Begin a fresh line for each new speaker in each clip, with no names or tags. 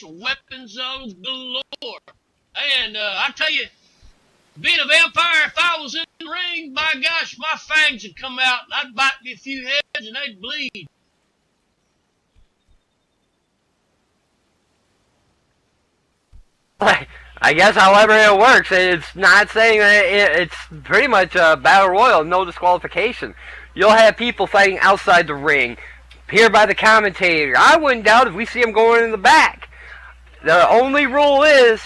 use weapon zones galore. And I tell you, being a vampire, if I was in the ring, my gosh, my fangs would come out and I'd bite me a few heads and they'd bleed.
I guess however it works, it's not saying that it's pretty much a battle royal, no disqualification. You'll have people fighting outside the ring, here by the commentator. I wouldn't doubt if we see him going in the back. The only rule is,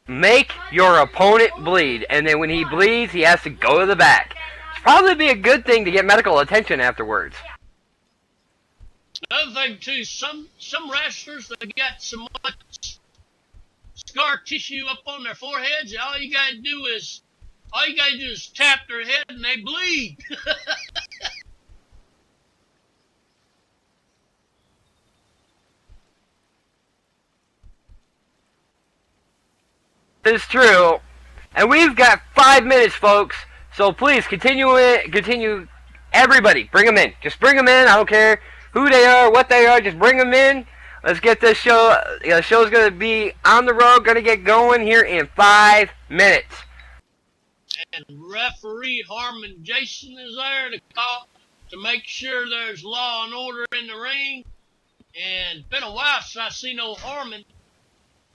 make your opponent bleed, and then when he bleeds, he has to go to the back. It's probably be a good thing to get medical attention afterwards.
Another thing too, some wrestlers, they got so much scar tissue up on their foreheads, all you gotta do is tap their head and they bleed.
This is true, and we've got 5 minutes, folks. So please continue. Everybody, bring them in. Just bring them in. I don't care who they are, what they are. Just bring them in. Let's get this show. The show's gonna be on the road. Gonna get going here in 5 minutes.
And referee Harmon Jason is there to call to make sure there's law and order in the ring. And it's been a while since I seen old Harmon.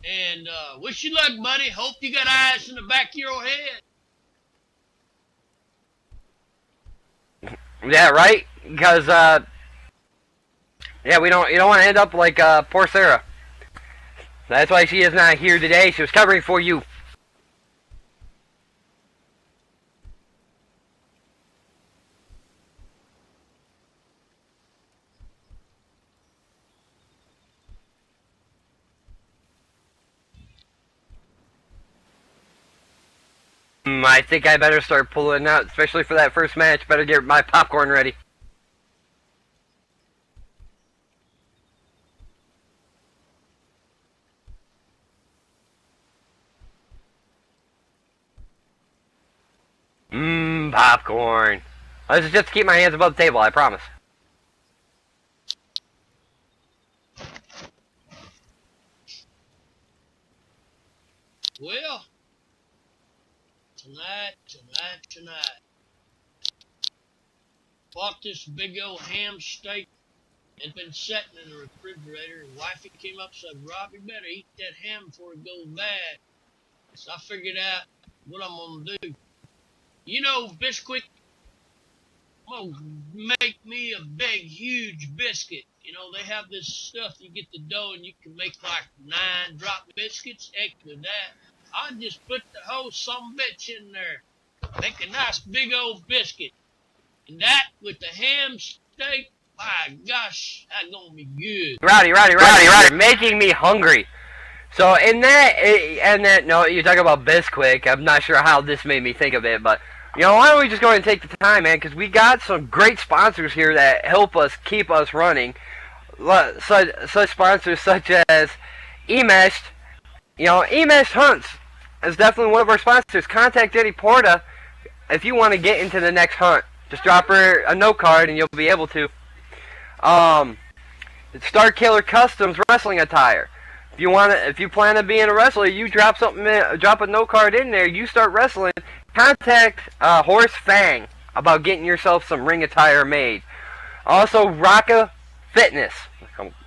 And wish you luck, buddy. Hope you got eyes in the back of your head.
Yeah, right. Because yeah, you don't want to end up like poor Sarah. That's why she is not here today. She was covering for you. I think I better start pulling out, especially for that first match. Better get my popcorn ready. Popcorn. This is just to keep my hands above the table, I promise.
Well, tonight. Bought this big old ham steak. It's been sitting in the refrigerator. And wifey came up and said, Rob, you better eat that ham before it goes bad. So I figured out what I'm going to do. You know, Bisquick, I'm going to make me a big, huge biscuit. You know, they have this stuff, you get the dough and you can make like 9 drop biscuits. Heck with that. I just put the whole sumbitch in there. Make a nice big old biscuit. And that with the ham steak, my gosh, that's going to be good.
Rowdy, you're making me hungry. So no, you talk about Bisquick. I'm not sure how this made me think of it, but you know, why don't we just go ahead and take the time, man? Because we got some great sponsors here that help us keep us running. Such sponsors such as eMeshed. You know, eMeshed Hunts is definitely one of our sponsors. Contact Eddie Porta if you want to get into the next hunt. Just drop her a note card and you'll be able to. Star Killer Customs Wrestling Attire. If you plan on being a wrestler, you drop a note card in there. You start wrestling. Contact Horace Fang about getting yourself some ring attire made. Also, Rocka Fitness.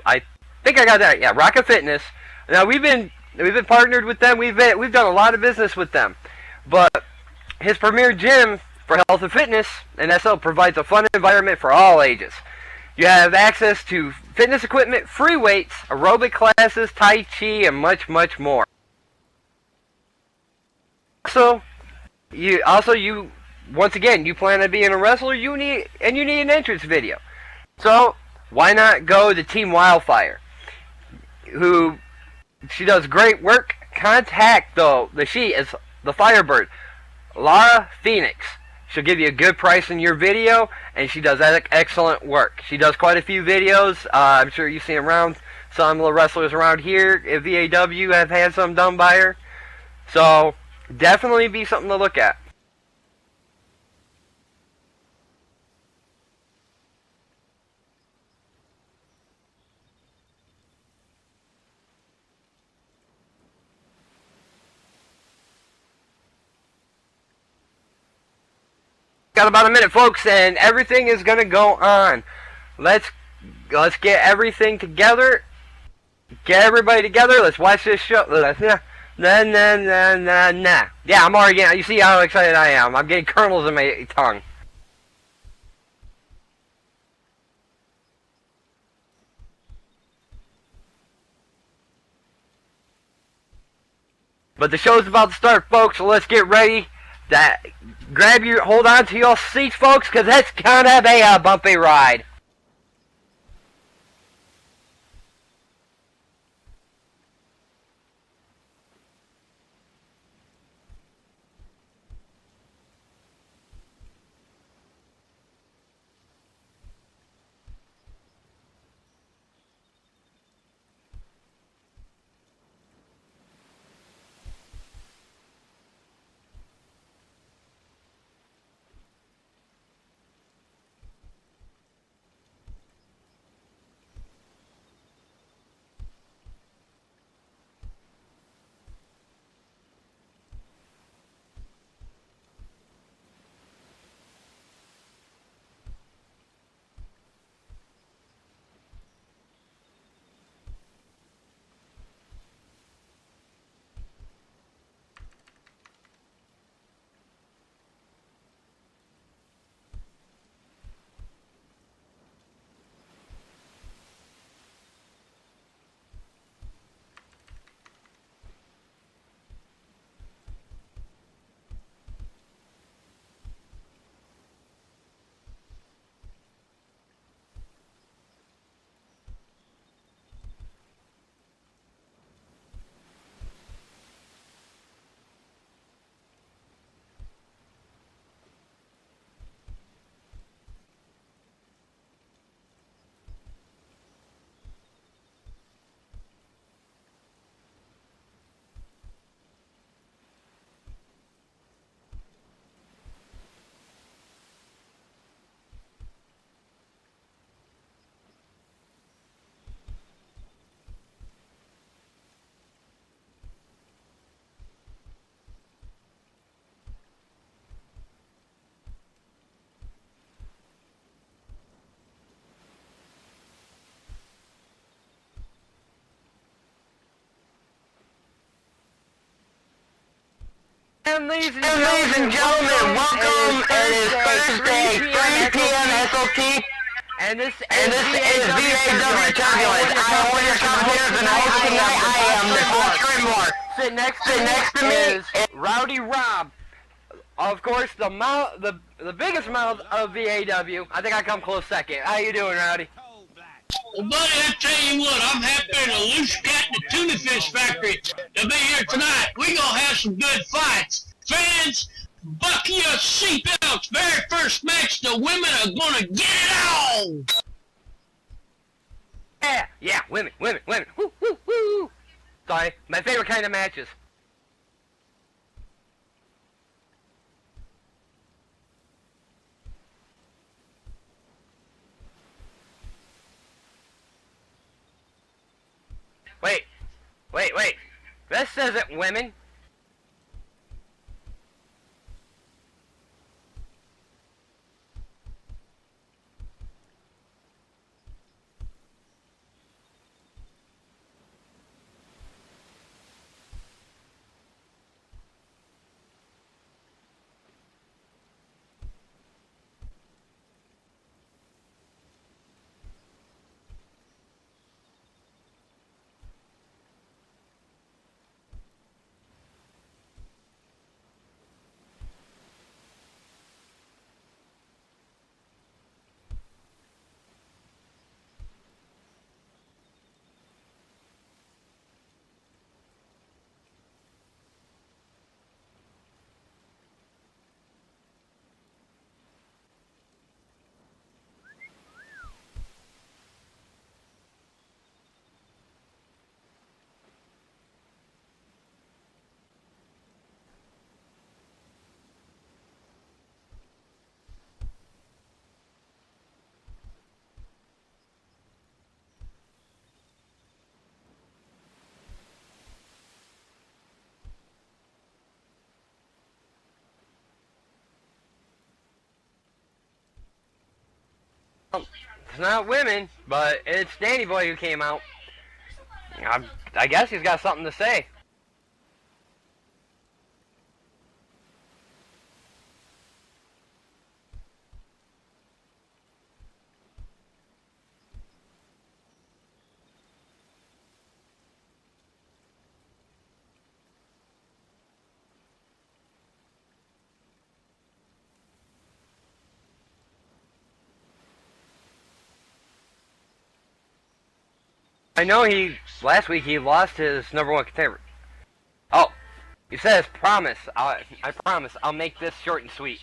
I think I got that. Yeah, Rocka Fitness. Now we've been partnered with them. We've done a lot of business with them. But his premier gym for health and fitness and SL provides a fun environment for all ages. You have access to fitness equipment, free weights, aerobic classes, Tai Chi, and much, much more. Once again, you plan on being a wrestler, you need an entrance video. So, why not go to Team Wildfire? She does great work. Contact, she is the Firebird, Lara Phoenix. She'll give you a good price in your video, and she does excellent work. She does quite a few videos. I'm sure you see them around. Some of the wrestlers around here at VAW have had some done by her. So, definitely be something to look at. Got about a minute, folks, and everything is gonna go on. Let's get everything together. Get everybody together. Let's watch this show. Nah. Yeah, I'm already getting. You see how excited I am. I'm getting kernels in my tongue. But the show's about to start, folks. So let's get ready. Hold on to your seats, folks, because it's gonna be a bumpy ride. And ladies and gentlemen, welcome. It is Thursday, 3 p.m. SOT. And this is VAW Turbulence. I am one of your commentators and host tonight. I am Nicole Scrimmore. Sitting next to me is Rowdy Rob. Of course, the biggest mouth of VAW. I think I come close second. How you doing, Rowdy?
Well, buddy, I tell you what, I'm happy in a loose cat in the tuna fish factory to be here tonight. We gonna have some good fights. Fans, buckle your seatbelts. Very first match, the women are gonna get it on.
Yeah, women. Woo, woo, woo. Sorry, my favorite kind of matches. Wait. This isn't women. It's not women, but it's Danny Boy who came out. I guess he's got something to say. I know last week he lost his #1 contender. Oh, he says, promise, I promise, I'll make this short and sweet.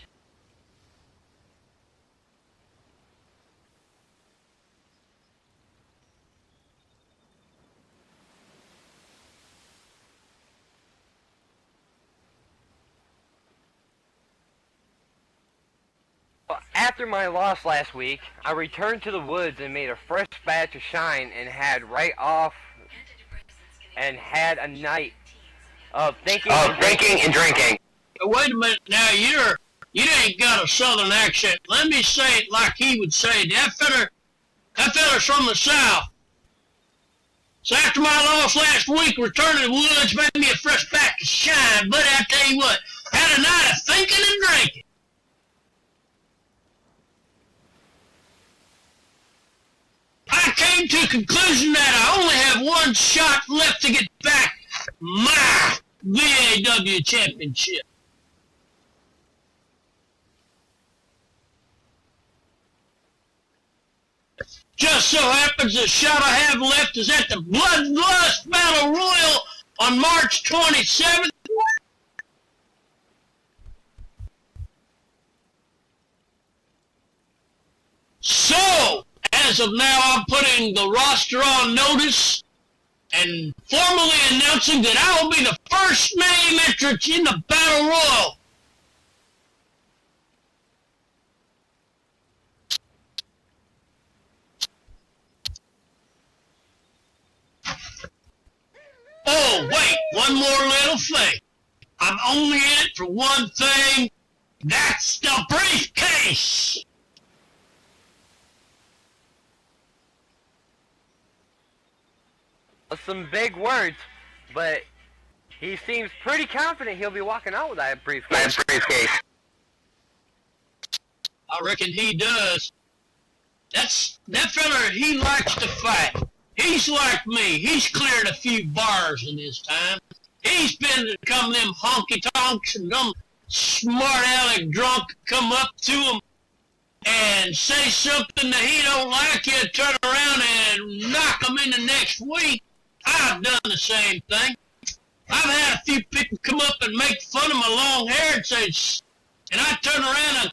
After my loss last week, I returned to the woods and made a fresh batch of shine and had a night of thinking and drinking.
Wait a minute now, you ain't got a southern accent. Let me say it like he would say it. That feller's from the south. So after my loss last week, returning to the woods made me a fresh batch of shine. But I tell you what, had a night of thinking and drinking. I came to the conclusion that I only have one shot left to get back my VAW championship. Just so happens the shot I have left is at the Bloodlust Battle Royal on March 27th. So, as of now, I'm putting the roster on notice and formally announcing that I will be the first name entrant in the Battle Royal. Oh, wait, one more little thing. I'm only in it for one thing. That's the briefcase.
Some big words, but he seems pretty confident he'll be walking out with that briefcase.
I reckon he does. That fella, he likes to fight. He's like me. He's cleared a few bars in his time. He's been to come them honky-tonks and them smart-aleck drunk come up to him and say something that he don't like, he'll turn around and knock him in the next week. I've done the same thing. I've had a few people come up and make fun of my long hair and say, and I turn around and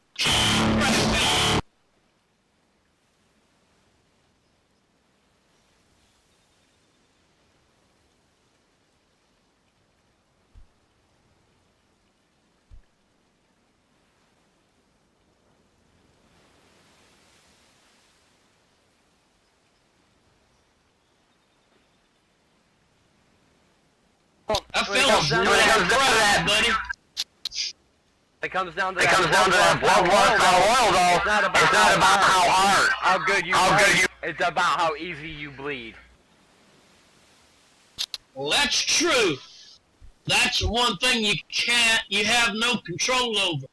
I felt that, buddy.
It comes down to that blood oil, though. It's not about how good you fight. It's about how easy you bleed.
Well, that's true. That's one thing you have no control over.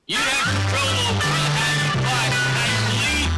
You have control over how you fight, how you bleed.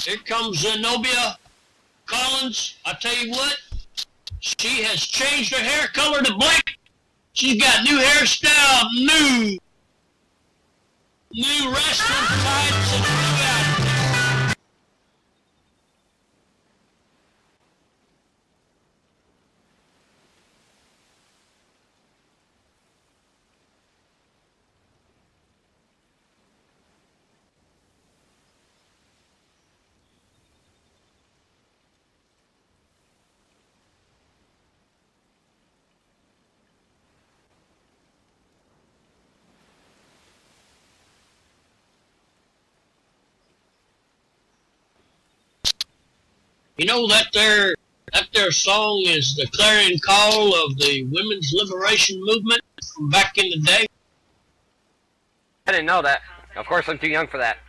Here comes Zenobia Collins. I tell you what, she has changed her hair color to black. She's got new hairstyle, new new wrestling tights and new outfit. You know that their song is the clarion call of the women's liberation movement from back in the day?
I didn't know that. Of course, I'm too young for that.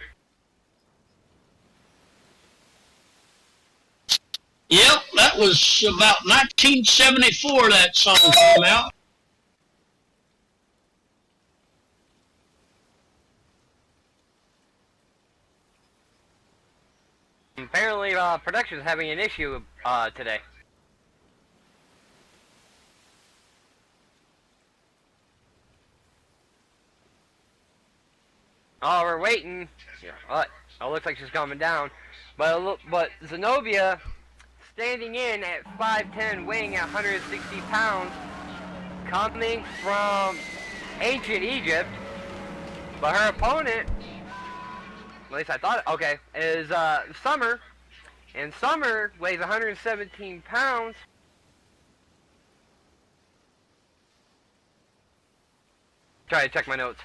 Yep, that was about 1974 that song came out.
Apparently, production's having an issue today. Oh, we're waiting. Yeah, what? Oh, looks like she's coming down. But Zenobia, standing in at 5'10", weighing at 160 pounds, coming from ancient Egypt. But her opponent, at least I thought, okay, is Summer. And Summer weighs 117 pounds. Try to check my notes.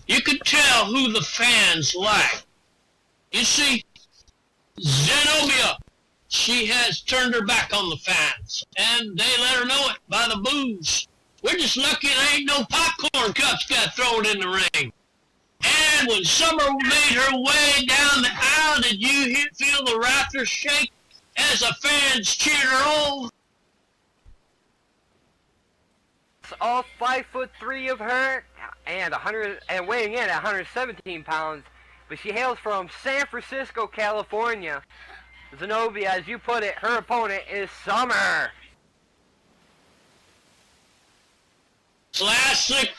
You could tell who the fans like. You see, Zenobia, she has turned her back on the fans, and they let her know it by the boos. We're just lucky there ain't no popcorn cups got thrown in the ring. And when Summer made her way down the aisle, did you feel the rafters shake as the fans cheered her on?
All 5'3" of her, and weighing in at 117 pounds, but she hails from San Francisco, California. Zenobia, as you put it, her opponent is Summer.
Classic,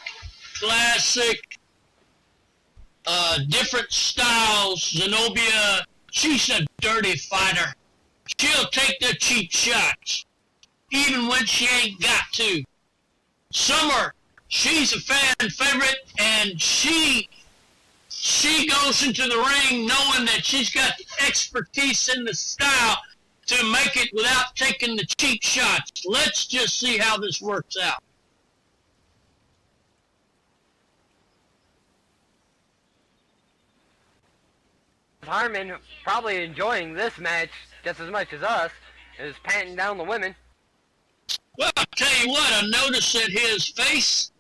different styles. Zenobia, she's a dirty fighter. She'll take the cheap shots, even when she ain't got to. Summer, she's a fan favorite, and she goes into the ring knowing that she's got the expertise and the style to make it without taking the cheap shots. Let's just see how this works out.
Harmon, probably enjoying this match just as much as us, is panting down the women.
Well, I'll tell you what, I noticed that his face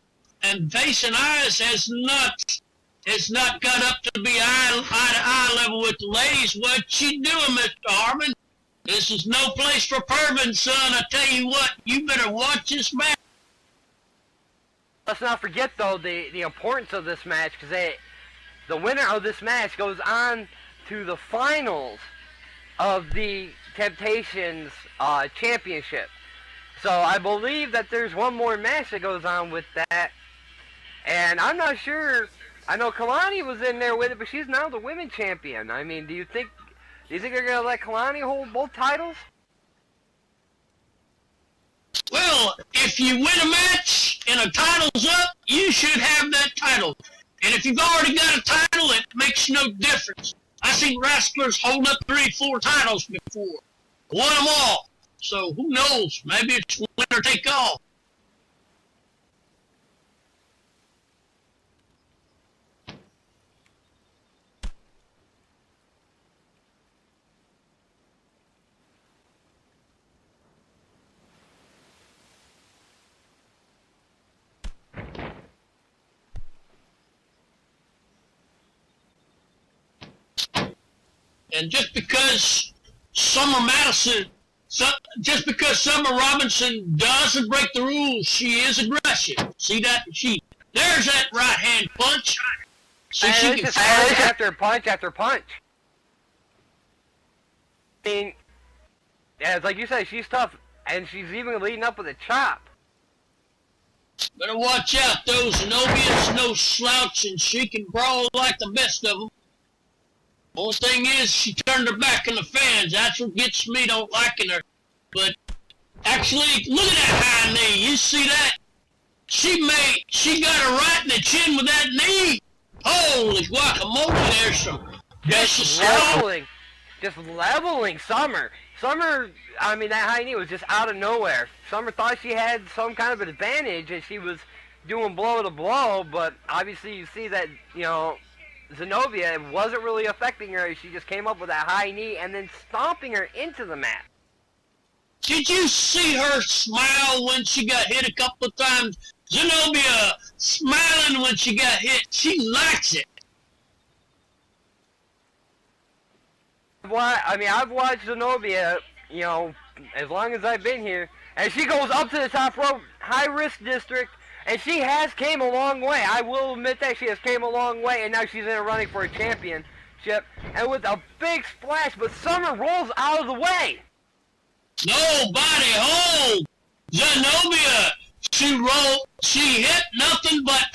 and eyes has not got up to be eye to eye level with the ladies. What you doing, Mr. Harmon? This is no place for pervin, son. I tell you what, you better watch this match.
Let's not forget, though, the importance of this match, because the winner of this match goes on to the finals of the Temptations Championship. So I believe that there's one more match that goes on with that. And I'm not sure. I know Kalani was in there with it, but she's now the women's champion. I mean, do you think they're going to let Kalani hold both titles?
Well, if you win a match and a title's up, you should have that title. And if you've already got a title, it makes no difference. I've seen wrestlers hold up 3, 4 titles before. Won them all. So who knows? Maybe it's winner take all. And just because Summer Robinson doesn't break the rules, she is aggressive. See that? There's that right hand punch.
So she can punch after punch after punch. I mean, yeah, it's like you said, she's tough, and she's even leading up with a chop.
Better watch out, though. Zenobia's no slouch, and she can brawl like the best of them. Only thing is, she turned her back on the fans. That's what gets me don't liking her. But actually, look at that high knee. You see that? She got her right in the chin with that knee. Holy guacamole, there's some vicious
just leveling Summer. Summer, I mean, that high knee was just out of nowhere. Summer thought she had some kind of an advantage, and she was doing blow to blow, but obviously you see that, you know, Zenobia wasn't really affecting her. She just came up with that high knee and then stomping her into the mat.
Did you see her smile when she got hit a couple of times? Zenobia smiling when she got hit. She likes it.
I've watched Zenobia, you know, as long as I've been here, and she goes up to the top rope, high-risk district, and she has came a long way. I will admit that she has came a long way, and now she's in a running for a championship, and with a big splash, but Summer rolls out of the way.
Nobody home. Zenobia, she hit nothing but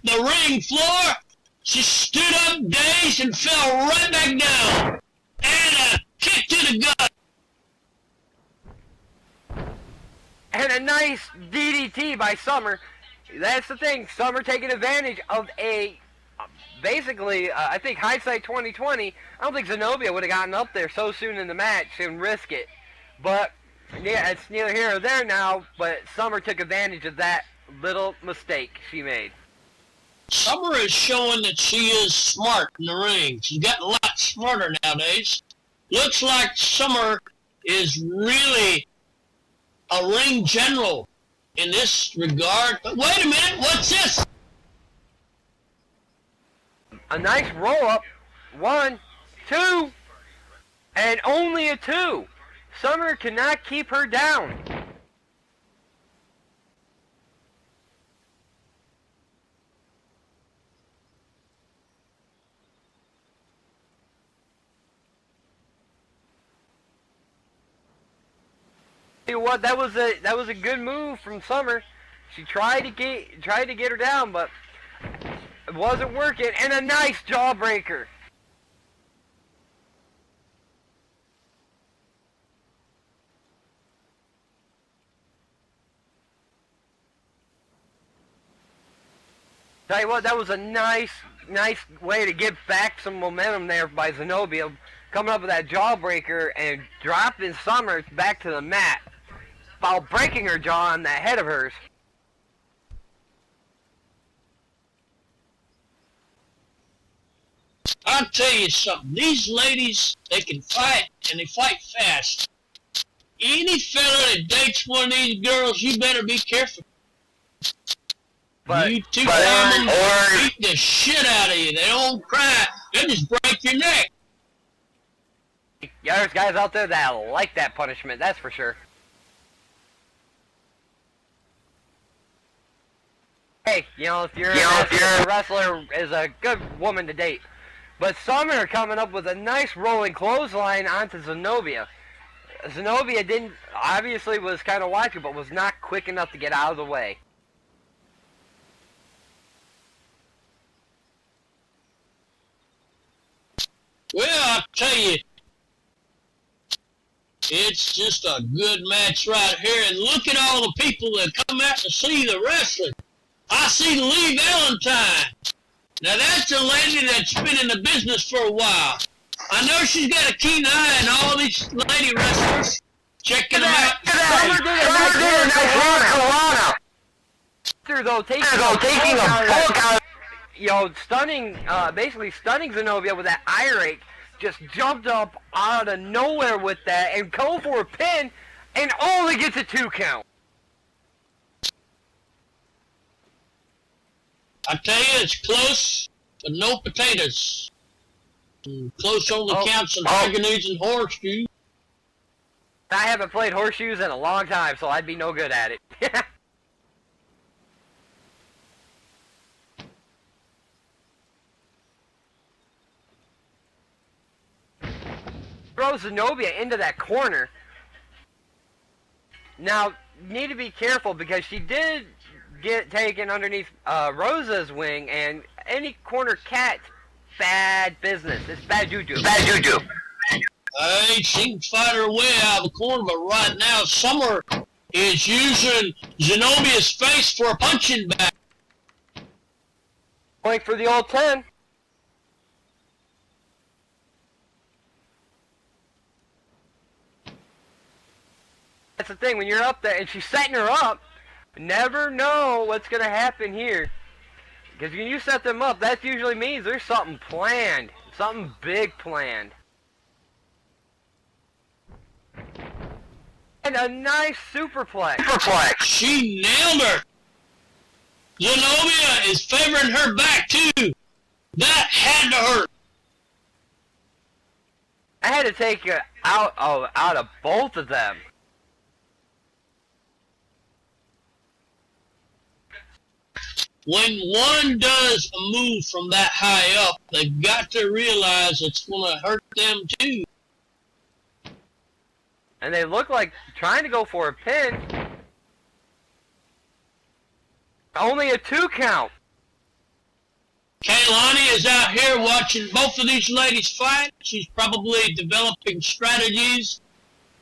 the ring floor. She stood up dazed and fell right back down. And a kick to the gut.
And a nice DDT by Summer. That's the thing. Summer taking advantage of basically, I think hindsight 2020. I don't think Zenobia would have gotten up there so soon in the match and risk it. But yeah, it's neither here or there now. But Summer took advantage of that little mistake she made.
Summer is showing that she is smart in the ring. She's gotten a lot smarter nowadays. Looks like Summer is really a ring general in this regard. But wait a minute, what's this?
A nice roll-up. 1, 2, and only a 2. Summer cannot keep her down. Tell you what, that was a good move from Summer. She tried to get her down, but it wasn't working. And a nice jawbreaker. Tell you what, that was a nice way to get back some momentum there by Zenobia, coming up with that jawbreaker and dropping Summer back to the mat while breaking her jaw on that head of hers.
I'll tell you something. These ladies, they can fight, and they fight fast. Any fella that dates one of these girls, you better be careful. You two women beat the shit out of you. They don't cry. They just break your neck.
Yeah, there's guys out there that like that punishment, that's for sure. Hey, you know, if you're a wrestler is a good woman to date. But Summer coming up with a nice rolling clothesline onto Zenobia. Zenobia obviously was kind of watching, but was not quick enough to get out of the way.
Well, I'll tell you, it's just a good match right here. And look at all the people that come out to see the wrestling. I see Lee Valentine. Now that's a lady that's been in the business for a while. I know she's got a keen eye on all these lady wrestlers. Checking them out.
Though taking a book out, you know, basically stunning Zenobia with that eye rake, just jumped up out of nowhere with that and go for a pin, and only gets a 2 count.
I tell you, it's close, but no potatoes. Close only counts in manganese and horseshoes.
I haven't played horseshoes in a long time, so I'd be no good at it. Throws Zenobia into that corner. Now, need to be careful because she did get taken underneath Rosa's wing, and any corner cat, bad business. It's bad juju. Bad juju.
Hey, she can fight her way out of the corner, but right now Summer is using Zenobia's face for a punching bag.
Going for the old 10. That's the thing, when you're up there and she's setting her up, never know what's going to happen here. Because when you set them up, that usually means there's something planned. Something big planned. And a nice superplex.
Superplex. She nailed her. Zenobia is favoring her back too. That had to hurt.
I had to take it out of both of them.
When one does a move from that high up, they've got to realize it's going to hurt them too.
And they look like trying to go for a pin. Only a 2 count.
Kaylani is out here watching both of these ladies fight. She's probably developing strategies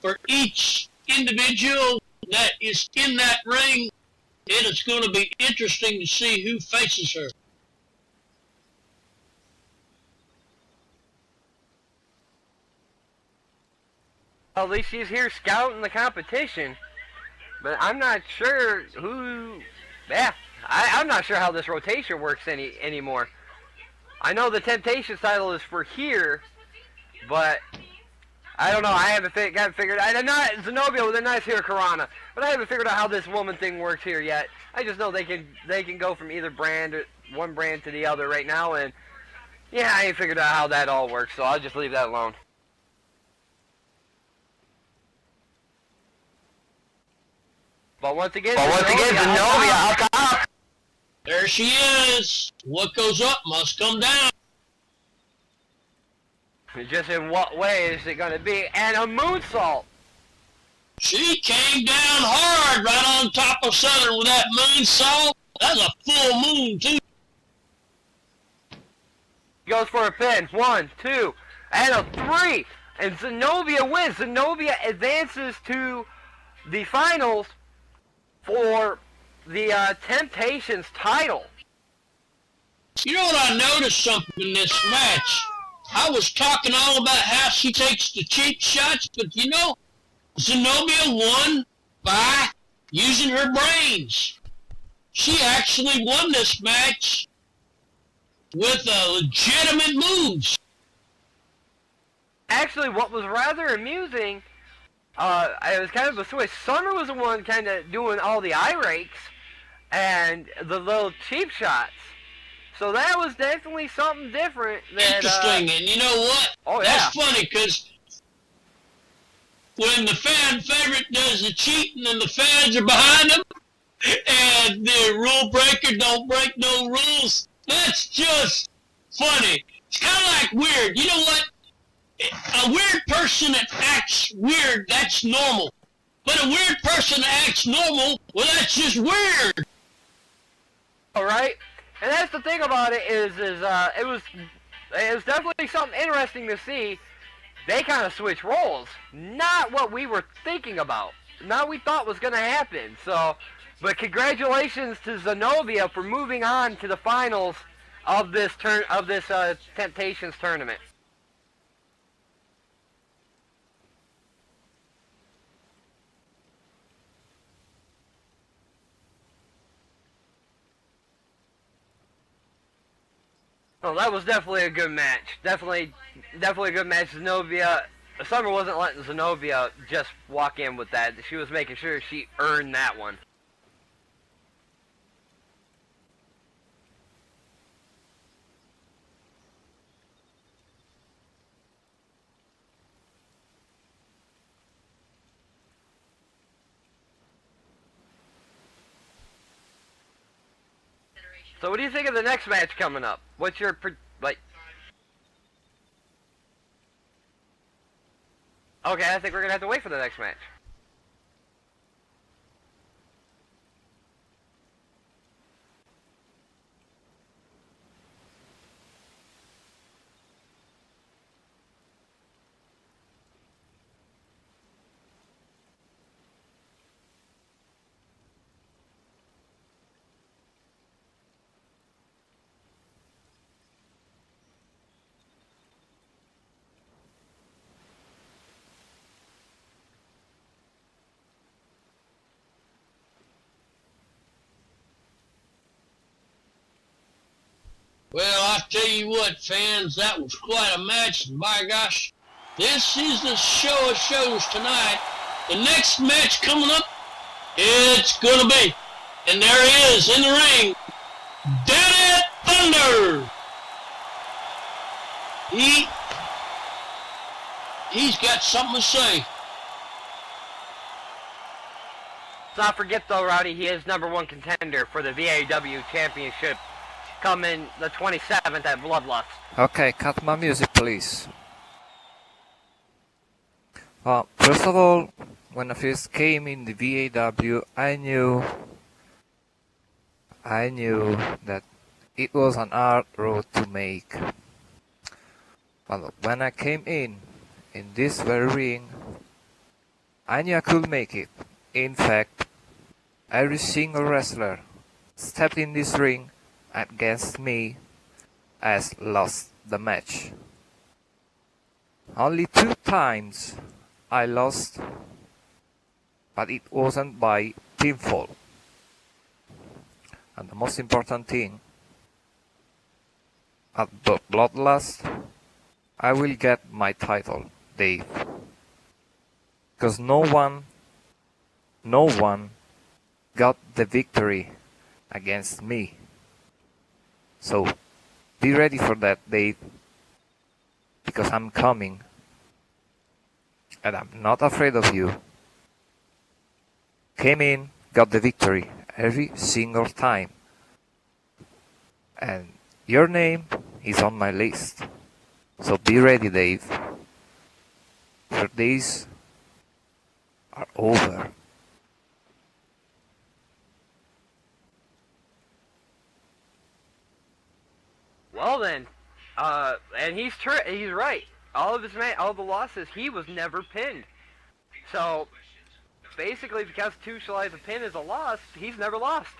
for each individual that is in that ring. It is going to be interesting to see who faces her.
At least she's here scouting the competition. But I'm not sure who... Yeah, I'm not sure how this rotation works anymore. I know the Temptations title is for here, but I don't know. I haven't got figured out. I'm not Zenobia with a nice Hurricanrana, but I haven't figured out how this woman thing works here yet. I just know they can go from either brand, or one brand to the other right now, and yeah, I ain't figured out how that all works, so I'll just leave that alone. But once again, Zenobia up top.
There she is. What goes up must come down.
Just in what way is it going to be? And a moonsault.
She came down hard right on top of Southern with that moonsault. That's a full moon, too.
Goes for a pin. 1, 2, and a 3. And Zenobia wins. Zenobia advances to the finals for the Temptations title.
You know what, I noticed something in this match. I was talking all about how she takes the cheap shots, but you know, Zenobia won by using her brains. She actually won this match with legitimate moves.
Actually, what was rather amusing, it was kind of a switch. Summer was the one kind of doing all the eye rakes and the little cheap shots. So that was definitely something different.
Interesting, and you know what?
Oh, yeah.
That's funny, because when the fan favorite does the cheating and the fans are behind him, and the rule breaker don't break no rules, that's just funny. It's kind of like weird. You know what? A weird person that acts weird, that's normal. But a weird person that acts normal, well, that's just weird.
All right. And that's the thing about it is it was definitely something interesting to see. They kind of switch roles, not what we were thinking about, not what we thought was going to happen. So, but congratulations to Zenobia for moving on to the finals of this Temptations tournament. Oh, that was definitely a good match. Definitely a good match. Zenobia, Summer wasn't letting Zenobia just walk in with that. She was making sure she earned that one. So what do you think of the next match coming up? What's your, like... Okay, I think we're going to have to wait for the next match.
Well, I tell you what, fans, that was quite a match, and by gosh, this is the show of shows tonight. The next match coming up, it's gonna be, and there he is in the ring, Daddy Thunder. He's got something to say.
Let's not forget though, Rowdy, he is #1 contender for the VAW Championship coming the 27th at Bloodlust.
Okay, cut my music, please. First of all, when I first came in the VAW, I knew that it was an hard road to make. But when I came in this very ring, I knew I could make it. In fact, every single wrestler stepped in this ring against me has lost the match. Only 2 times I lost, but it wasn't by pinfall. And the most important thing, at the Bloodlust, I will get my title, Dave. Because no one got the victory against me. So, be ready for that, Dave. Because I'm coming. And I'm not afraid of you. Came in, got the victory every single time. And your name is on my list. So be ready, Dave. Your days are over.
Well then, and he's right. All the losses, he was never pinned. So basically, if he constitutionalized a pin as a loss, he's never lost.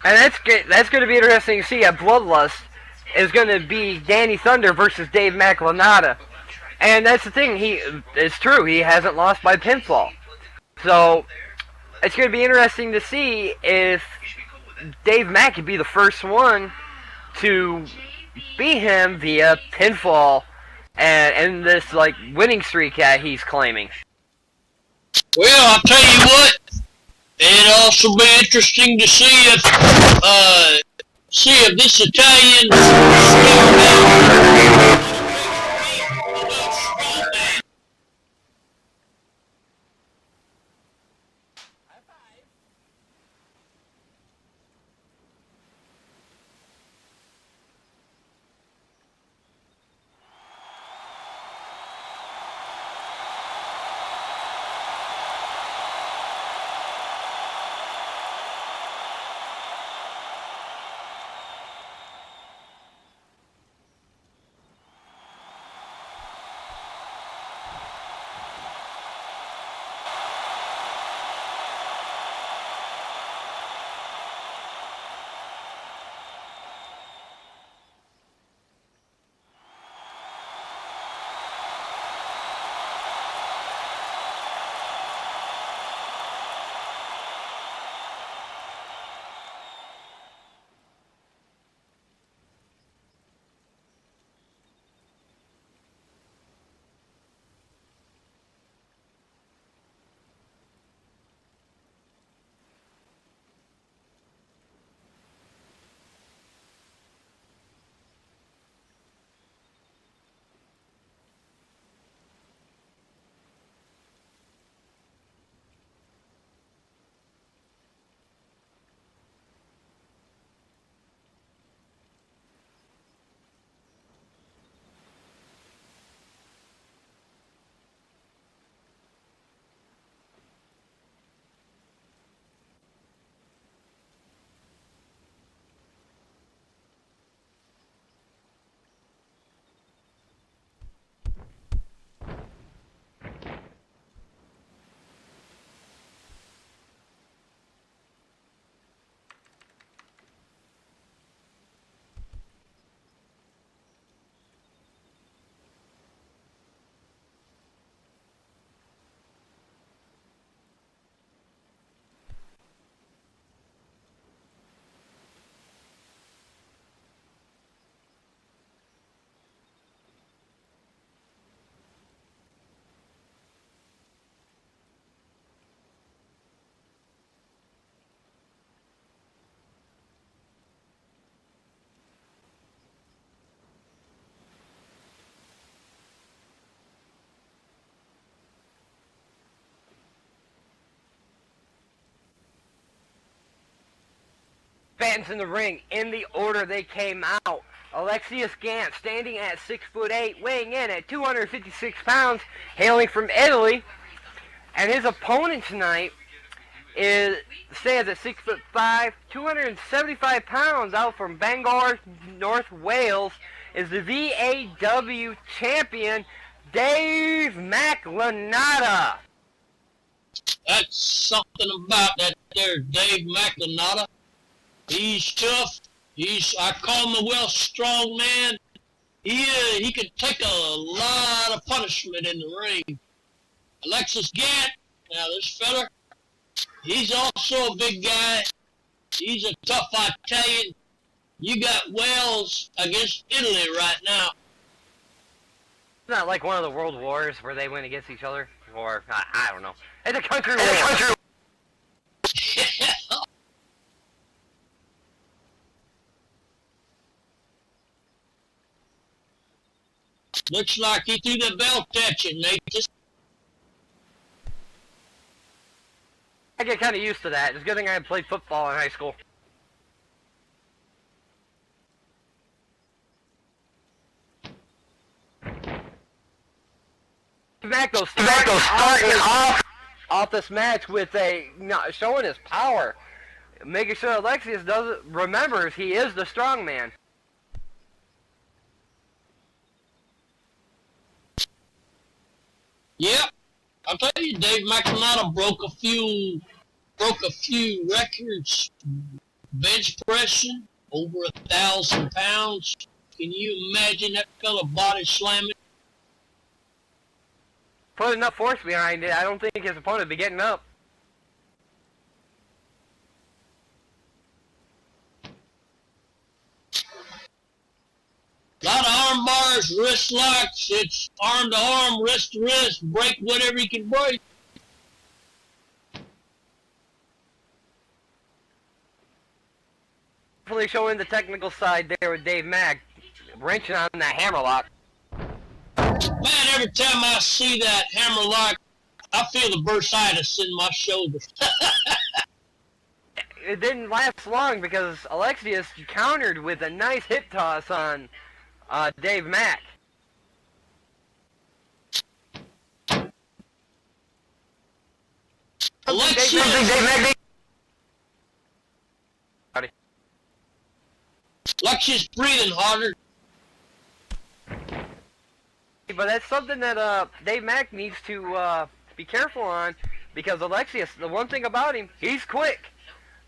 And that's going to be interesting to see at Bloodlust is going to be Danny Thunder versus Dave McLanata. And that's the thing, it's true, he hasn't lost by pinfall. So, it's going to be interesting to see if Dave Mack could be the first one to beat him via pinfall and this, like, winning streak that he's claiming.
Well, I'll tell you what, it'd also be interesting to see if this Italian
combatants in the ring in the order they came out. Alexius Gant, standing at 6'8", weighing in at 256 pounds, hailing from Italy. And his opponent tonight stands at 6'5", 275 pounds, out from Bangor, North Wales, is the VAW champion, Dave McLanata.
That's something about that there Dave McLanata. He's tough. I call him a well-strong man. He could take a lot of punishment in the ring. Alexis Gant, now this fella, he's also a big guy. He's a tough Italian. You got Wales against Italy right now.
It's not like one of the world wars where they went against each other, or I don't know. It's a country war.
Looks like he threw the belt at you, Nate.
I get kind of used to that. It's a good thing I played football in high school. Tobacco starting off this match with showing his power, making sure Alexius remembers he is the strong man.
Yep, I'll tell you, Dave McLanata broke a few records. Bench pressing over 1,000 pounds. Can you imagine that fella body slamming?
Put enough force behind it, I don't think his opponent would be getting up.
A lot of arm bars, wrist locks. It's arm to arm, wrist to wrist. Break whatever you can break.
Definitely showing the technical side there with Dave Mack, wrenching on that hammerlock.
Man, every time I see that hammerlock, I feel the bursitis in my shoulders.
It didn't last long because Alexius countered with a nice hip toss on Dave Mack.
Alexius breathing harder.
But that's something that Dave Mack needs to be careful on, because Alexius, the one thing about him, he's quick.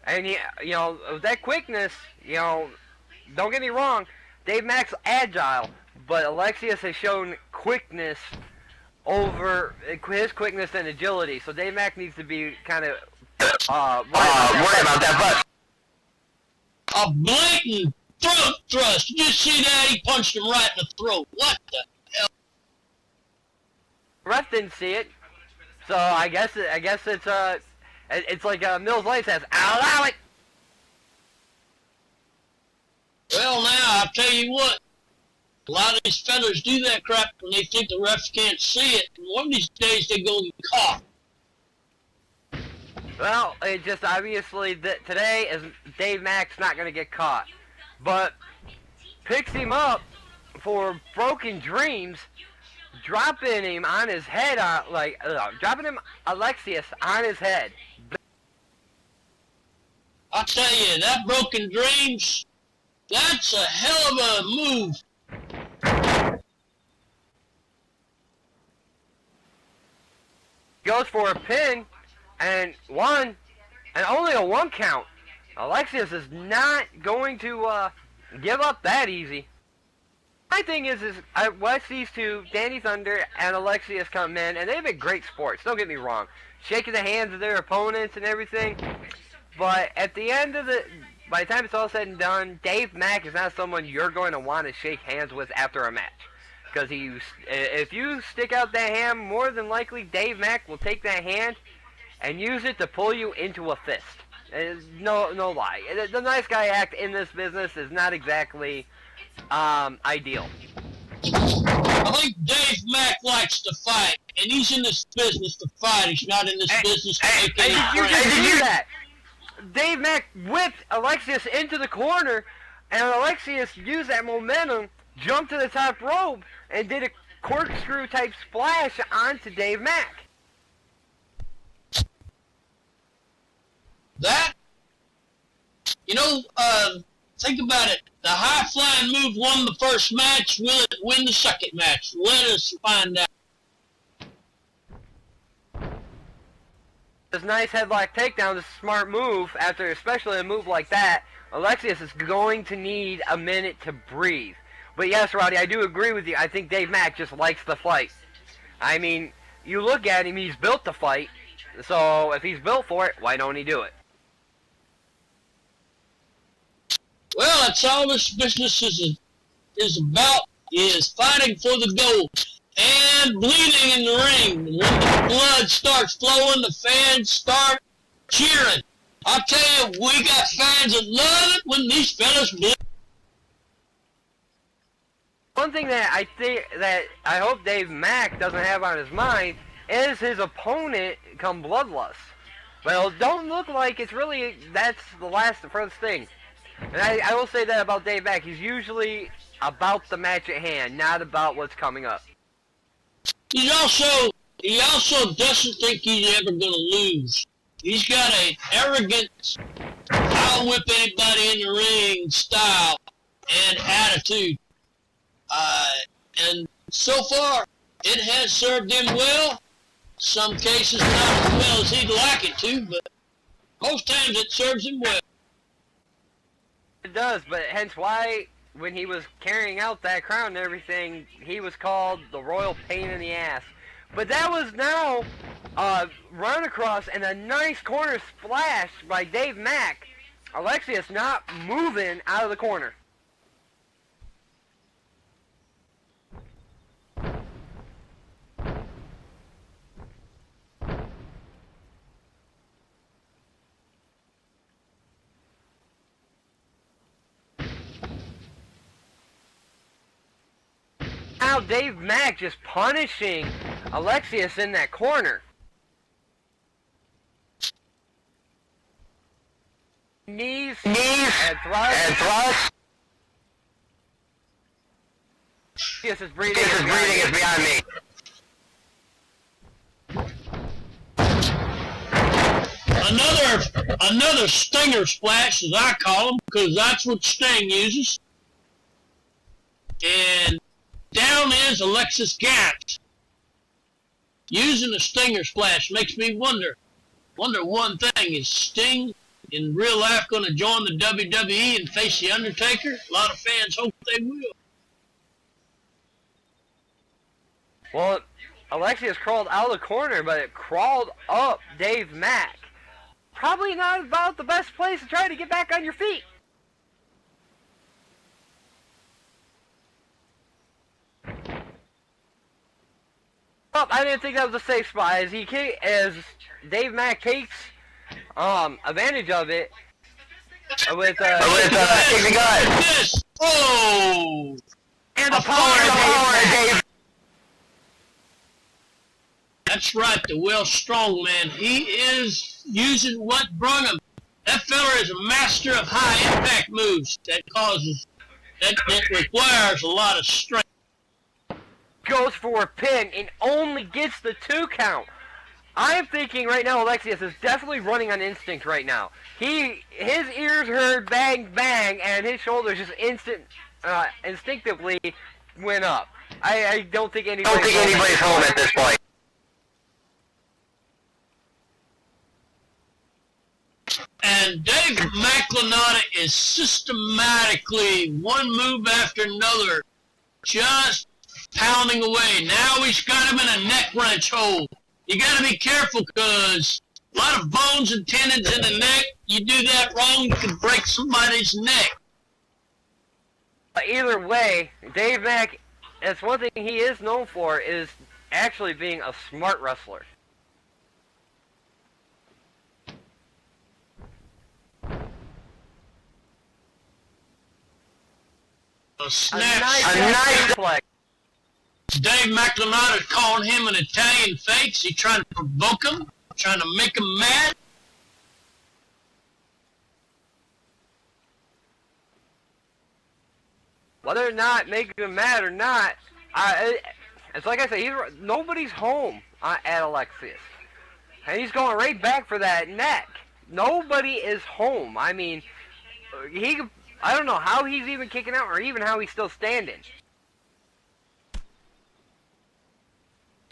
And with that quickness, don't get me wrong, Dave Mack's agile, but Alexius has shown quickness over his quickness and agility. So Dave Mack needs to be kind of worried about that. But
a blatant throat thrust. Did you see that? He punched him right in the throat. What the hell?
The ref didn't see it, so I guess it's like Mills Lane says, allow it.
Well, now, I'll tell you what. A lot of these fellas do that crap when they think the refs can't see it. And one of these days, they're going to get caught.
Well, it just obviously that today is Dave Mack's not going to get caught. But picks him up for Broken Dreams, dropping him on his head, dropping him, Alexius, on his head.
I'll tell you, that Broken Dreams, that's a hell of a move.
Goes for a pin, and only a 1 count. Alexius is not going to give up that easy. My thing is I watch these two, Danny Thunder and Alexius, come in, and they've been great sports, don't get me wrong. Shaking the hands of their opponents and everything. But at the end of by the time it's all said and done, Dave Mack is not someone you're going to want to shake hands with after a match. Because if you stick out that hand, more than likely Dave Mack will take that hand and use it to pull you into a fist. No lie. The nice guy act in this business is not exactly ideal.
I think Dave Mack likes to fight, and he's in this business to fight. He's not in this business to make any friends.
Did you see that? Dave Mack whipped Alexius into the corner, and Alexius used that momentum, jumped to the top rope, and did a corkscrew type splash onto Dave Mack.
That, you know, think about it. The high flying move won the first match. Will it win the second match? Let us find out.
This nice headlock takedown is a smart move. After especially a move like that, Alexius is going to need a minute to breathe. But yes, Roddy, I do agree with you. I think Dave Mack just likes the fight. I mean, you look at him, he's built to fight. So if he's built for it, why don't he do it?
Well, that's all this business is about, is fighting for the gold and bleeding in the ring. When the blood starts flowing, the fans start cheering. I'll tell you, we got fans that love it when these fellas bleed.
One thing that I hope Dave Mack doesn't have on his mind is his opponent come bloodlust. Well, it don't look like it's really, that's the first thing. And I will say that about Dave Mack. He's usually about the match at hand, not about what's coming up.
He also doesn't think he's ever going to lose. He's got an arrogant, I'll whip anybody in the ring style and attitude. And so far, it has served him well. Some cases not as well as he'd like it to, but most times it serves him well.
It does, but hence why when he was carrying out that crown and everything, he was called the Royal Pain in the Ass. But that was now run across and a nice corner splash by Dave Mack. Alexius not moving out of the corner. Now Dave Mack just punishing Alexius in that corner. Knees and thrust. Alexius is breathing. Is beyond me.
Another stinger splash, as I call them, because that's what Sting uses. And down is Alexis Gaps. Using a stinger splash makes me wonder one thing. Is Sting in real life going to join the WWE and face The Undertaker? A lot of fans hope they will.
Well, Alexius crawled out of the corner, but it crawled up Dave Mack. Probably not about the best place to try to get back on your feet. Oh, I didn't think that was a safe spot. As Dave Mack takes advantage of it with kicking gut.
Yes. Oh!
And the power of Dave.
That's right, the Will Strongman. He is using what brung him. That fella is a master of high impact moves that requires a lot of strength.
Goes for a pin and only gets the 2 count. I'm thinking right now Alexius is definitely running on instinct right now. His ears heard bang bang and his shoulders just instinctively went up. I don't think anybody's home at this point.
And Dave McLenata is systematically one move after another, just pounding away. Now he's got him in a neck wrench hold. You got to be careful because a lot of bones and tendons in the neck. You do that wrong, you can break somebody's neck.
Either way, Dave Mack, that's one thing he is known for, is actually being a smart wrestler.
A snap.
A nice flex.
Dave McLenata calling him an Italian face. He trying to provoke him, trying to make him mad.
Whether or not making him mad or not, it's like I said, nobody's home at Alexius. And he's going right back for that neck. Nobody is home. I mean, I don't know how he's even kicking out or even how he's still standing.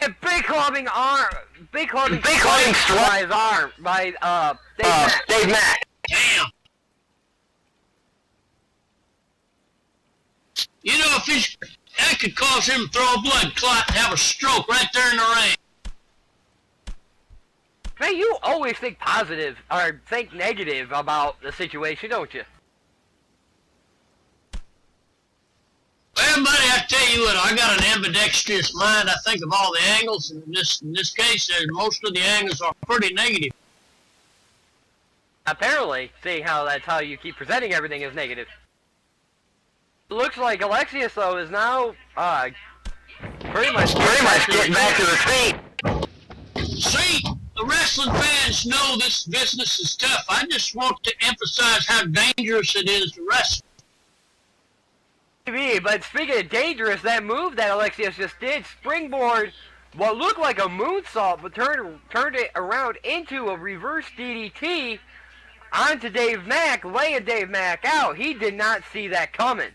A big clubbing strike by his arm, by, Dave Mack.
Damn. You know, that could cause him to throw a blood clot and have a stroke right there in the ring.
Man, you always think positive, or think negative about the situation, don't you?
Well, buddy, I tell you what, I got an ambidextrous mind. I think of all the angles, and in this case, most of the angles are pretty negative.
Apparently, see how that's how you keep presenting everything as negative. It looks like Alexius, though, is now, pretty much getting back to his feet.
See, the wrestling fans know this business is tough. I just want to emphasize how dangerous it is to wrestle.
But speaking of dangerous, that move that Alexius just did, springboard, what looked like a moonsault, but turned it around into a reverse DDT onto Dave Mack, laying Dave Mack out. He did not see that coming.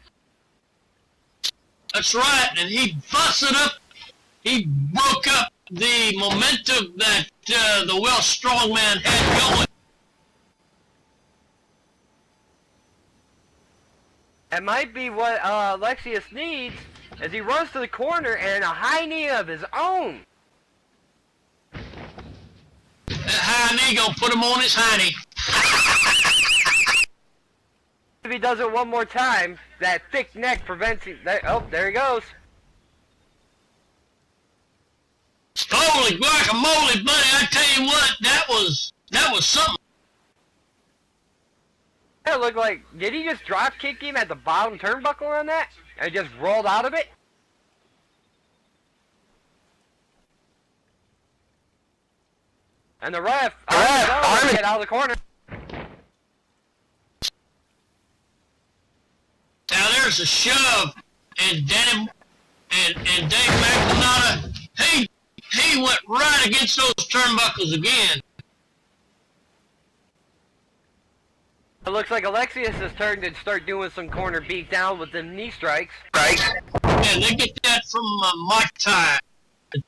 That's right, and he busted up, he broke up the momentum that the Welsh strongman had going.
That might be what Alexius needs as he runs to the corner and a high knee of his own.
That high knee gonna put him on his hiney.
If he does it one more time, that thick neck prevents him. Oh, there he goes.
Holy guacamole, buddy! I tell you what, that was something.
That looked like, did he just drop kick him at the bottom turnbuckle on that? And just rolled out of it? And the ref, get out of the corner.
Now there's a shove, and Dave McNaughton, he went right against those turnbuckles again.
It looks like Alexius has turned to start doing some corner beat down with the knee strikes.
Right. Yeah, they get that from Muay Thai. The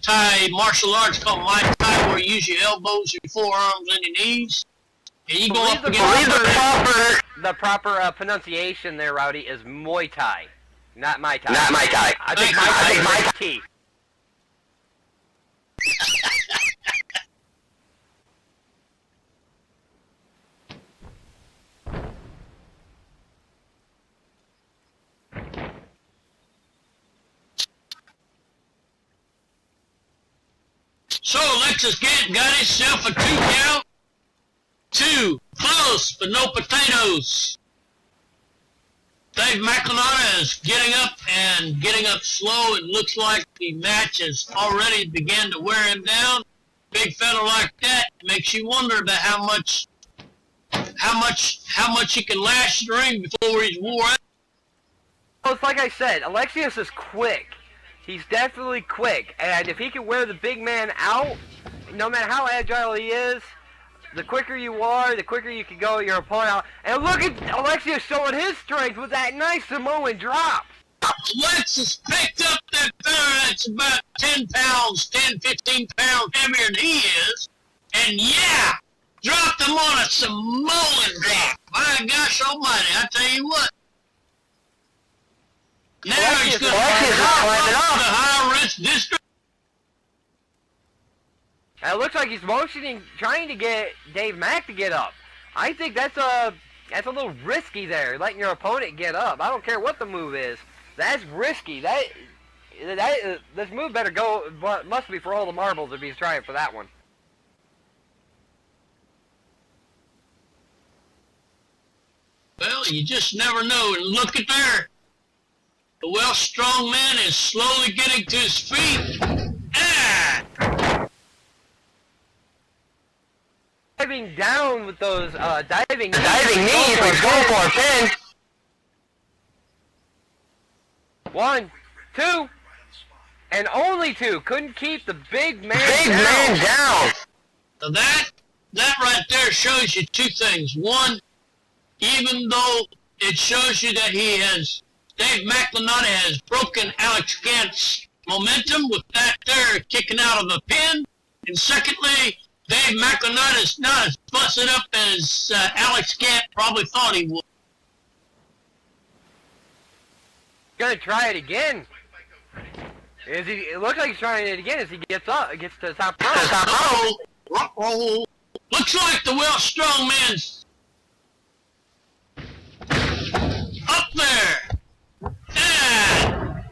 Thai martial arts called Muay Thai, where you use your elbows, your forearms, and your knees. And you go up against
the proper pronunciation there, Rowdy, is Muay Thai. Not Mai Tai.
Not Mai Tai.
I think Mai Tai.
So Alexis got himself a 2 count. 2. Close, but no potatoes. Dave McNaughton is getting up slow. It looks like the match has already began to wear him down. Big fella like that makes you wonder about how much he can last the ring before he's wore out.
Well, it's like I said, Alexius is quick. He's definitely quick, and if he can wear the big man out, no matter how agile he is, the quicker you are, the quicker you can go your opponent out. And look at Alexius showing his strength with that nice Samoan drop.
Alexis picked up that fella that's about 10 pounds, 10, 15 pounds heavier than he is, and yeah, dropped him on a Samoan drop. My gosh almighty, I tell you what. Now he's going to climb it off the high-risk district.
And it looks like he's motioning, trying to get Dave Mack to get up. I think that's a little risky there, letting your opponent get up. I don't care what the move is. That's risky. This move better go, but must be for all the marbles if he's trying for that one.
Well, you just never know. And look at there. The Welsh strongman is slowly getting to his feet. Ah!
Diving down with those diving
Diving knees, he's going for a pin.
1, 2, and only 2. Couldn't keep the big man down.
Now that right there shows you two things. One, even though it shows you that Dave McLenotte has broken Alex Gant's momentum with that there kicking out of the pin. And secondly, Dave McLenotte is not as busted up as Alex Gant probably thought he would.
Gonna try it again. It looks like he's trying it again as he gets to the top row.
Looks like the Welsh Strongman's up there. And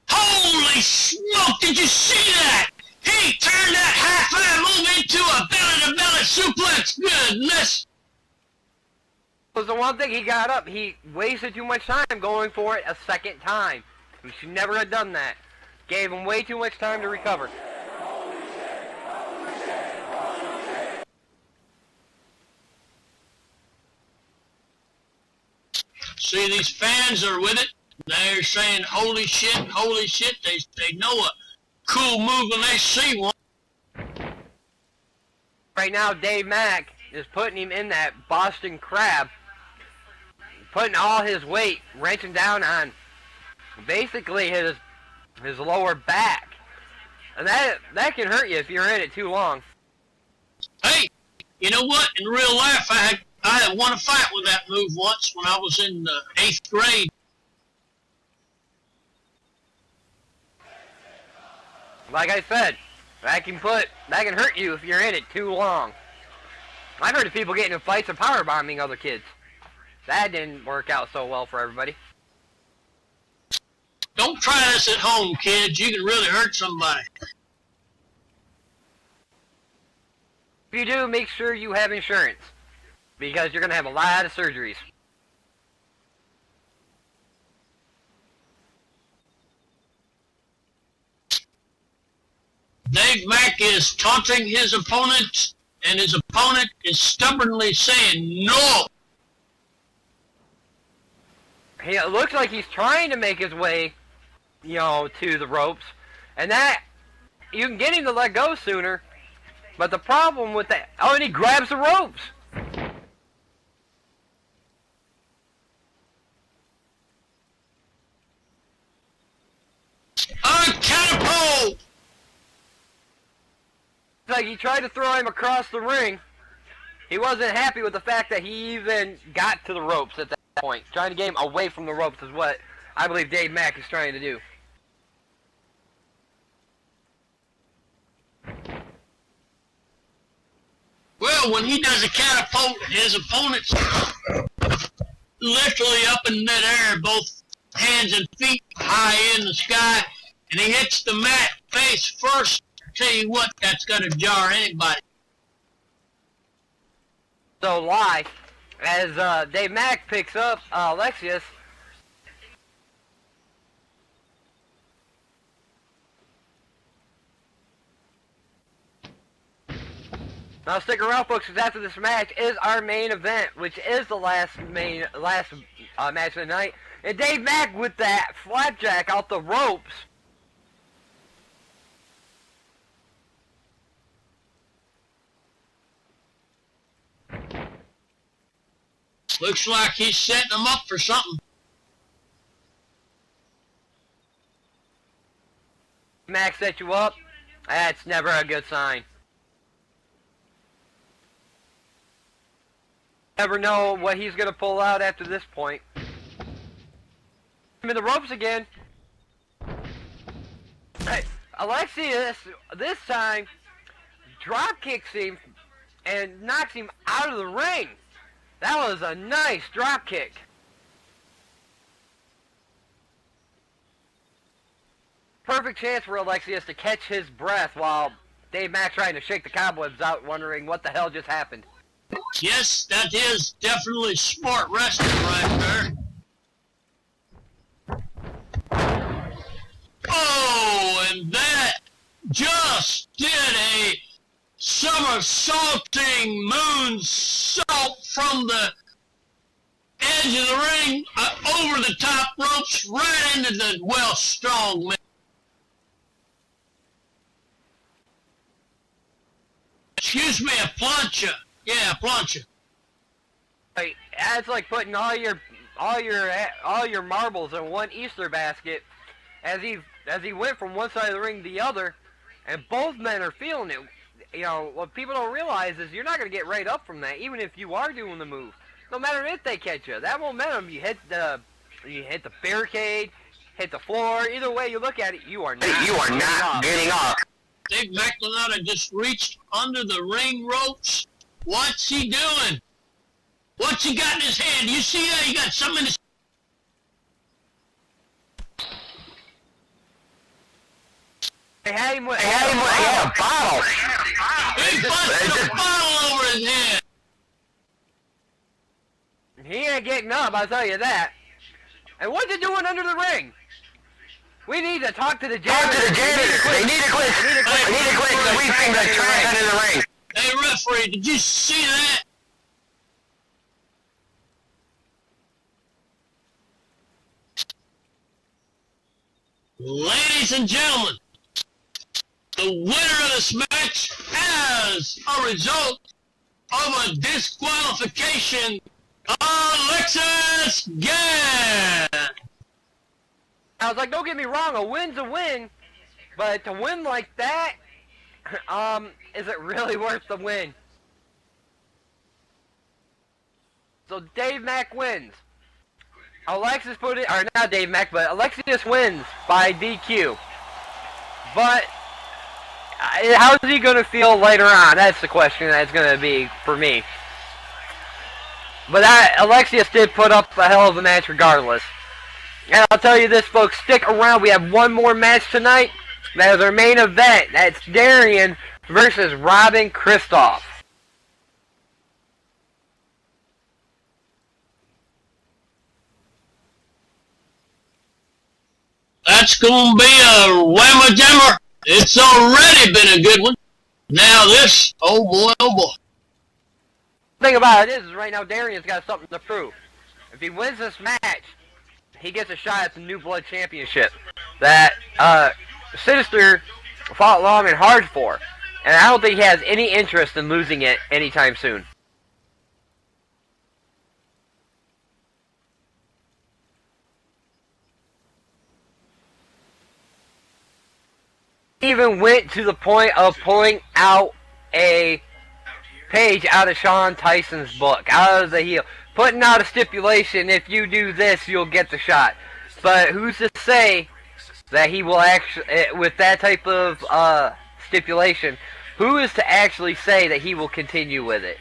holy smoke, did you see that? He turned that half-eye move into a belly-to-belly suplex. Goodness.
Was the one thing he got up. He wasted too much time going for it a second time. He should never have done that. Gave him way too much time to recover.
See, these fans are with it. They're saying, holy shit, holy shit. They know a cool move when they see one.
Right now, Dave Mack is putting him in that Boston Crab. Putting all his weight, wrenching down on basically his lower back. And that can hurt you if you're in it too long.
Hey, you know what? In real life, I had won a fight with that move once when I was in the 8th grade.
Like I said, that can hurt you if you're in it too long. I've heard of people getting in fights and powerbombing other kids. That didn't work out so well for everybody.
Don't try this at home, kids. You can really hurt somebody.
If you do, make sure you have insurance, because you're going to have a lot of surgeries.
Dave Mack is taunting his opponent, and his opponent is stubbornly saying no.
It looks like he's trying to make his way, to the ropes, and that you can get him to let go sooner. But the problem with that, and he grabs the ropes.
Catapult!
It's like he tried to throw him across the ring. He wasn't happy with the fact that he even got to the ropes at that point. Trying to get him away from the ropes is what I believe Dave Mack is trying to do.
Well, when he does a catapult, his opponent's literally up in midair, both hands and feet high in the sky, and he hits the mat face first. Tell you what, that's gonna jar anybody.
So live, as Dave Mack picks up Alexius. Now stick around, folks, because after this match is our main event, which is the last match of the night. And Dave Mack with that flapjack out the ropes.
Looks like he's setting them up for something.
Mack set you up. That's never a good sign. Never know what he's going to pull out after this point. I'm in the ropes again. Hey, Alexius, this time, drop kicks him and knocks him out of the ring. That was a nice drop kick. Perfect chance for Alexius to catch his breath while Dave Mack trying to shake the cobwebs out, wondering what the hell just happened.
Yes, that is definitely smart wrestling right there. Oh, and that just did a somersaulting moonsault from the edge of the ring, over the top ropes, right into the well strong man. Excuse me, a plancha. Yeah, a plancha.
Like, that's like putting all your marbles in one Easter basket. As he went from one side of the ring to the other, and both men are feeling it. You know what people don't realize is you're not going to get right up from that, even if you are doing the move. No matter if they catch you, that momentum you hit the barricade, hit the floor. Either way you look at it, you are not getting up.
Dave McLennan just reached under the ring ropes. What's he doing? What's he got in his hand? You see that? He got something in his...
They had him with a bottle.
He busted a bottle over his head.
He ain't getting up, I'll tell you that. And what's he doing under the ring? We need to talk to the janitors. They need to quit. They need to quit sweeping the trash under the ring.
Hey, referee, did you see that? Ladies and gentlemen, the winner of this match as a result of a disqualification, Alexis Gann.
I was like, don't get me wrong, a win's a win, but to win like that, is it really worth the win? So Dave Mack wins. Alexis not Dave Mack, but Alexis wins by DQ. But how's he going to feel later on? That's the question that's going to be for me. But Alexius did put up a hell of a match regardless. And I'll tell you this, folks, stick around. We have one more match tonight. That is our main event. That's Darian versus Robin Kristoff.
That's going to be a whammer jammer. It's already been a good one. Now this, oh boy, oh boy.
The thing about it is right now Darian's got something to prove. If he wins this match, he gets a shot at the New Blood Championship that Sinister fought long and hard for. And I don't think he has any interest in losing it anytime soon. He even went to the point of pulling out a page out of Sean Tyson's book, out of the heel, putting out a stipulation, if you do this, you'll get the shot. But who's to say that he will actually, with that type of stipulation, who is to actually say that he will continue with it?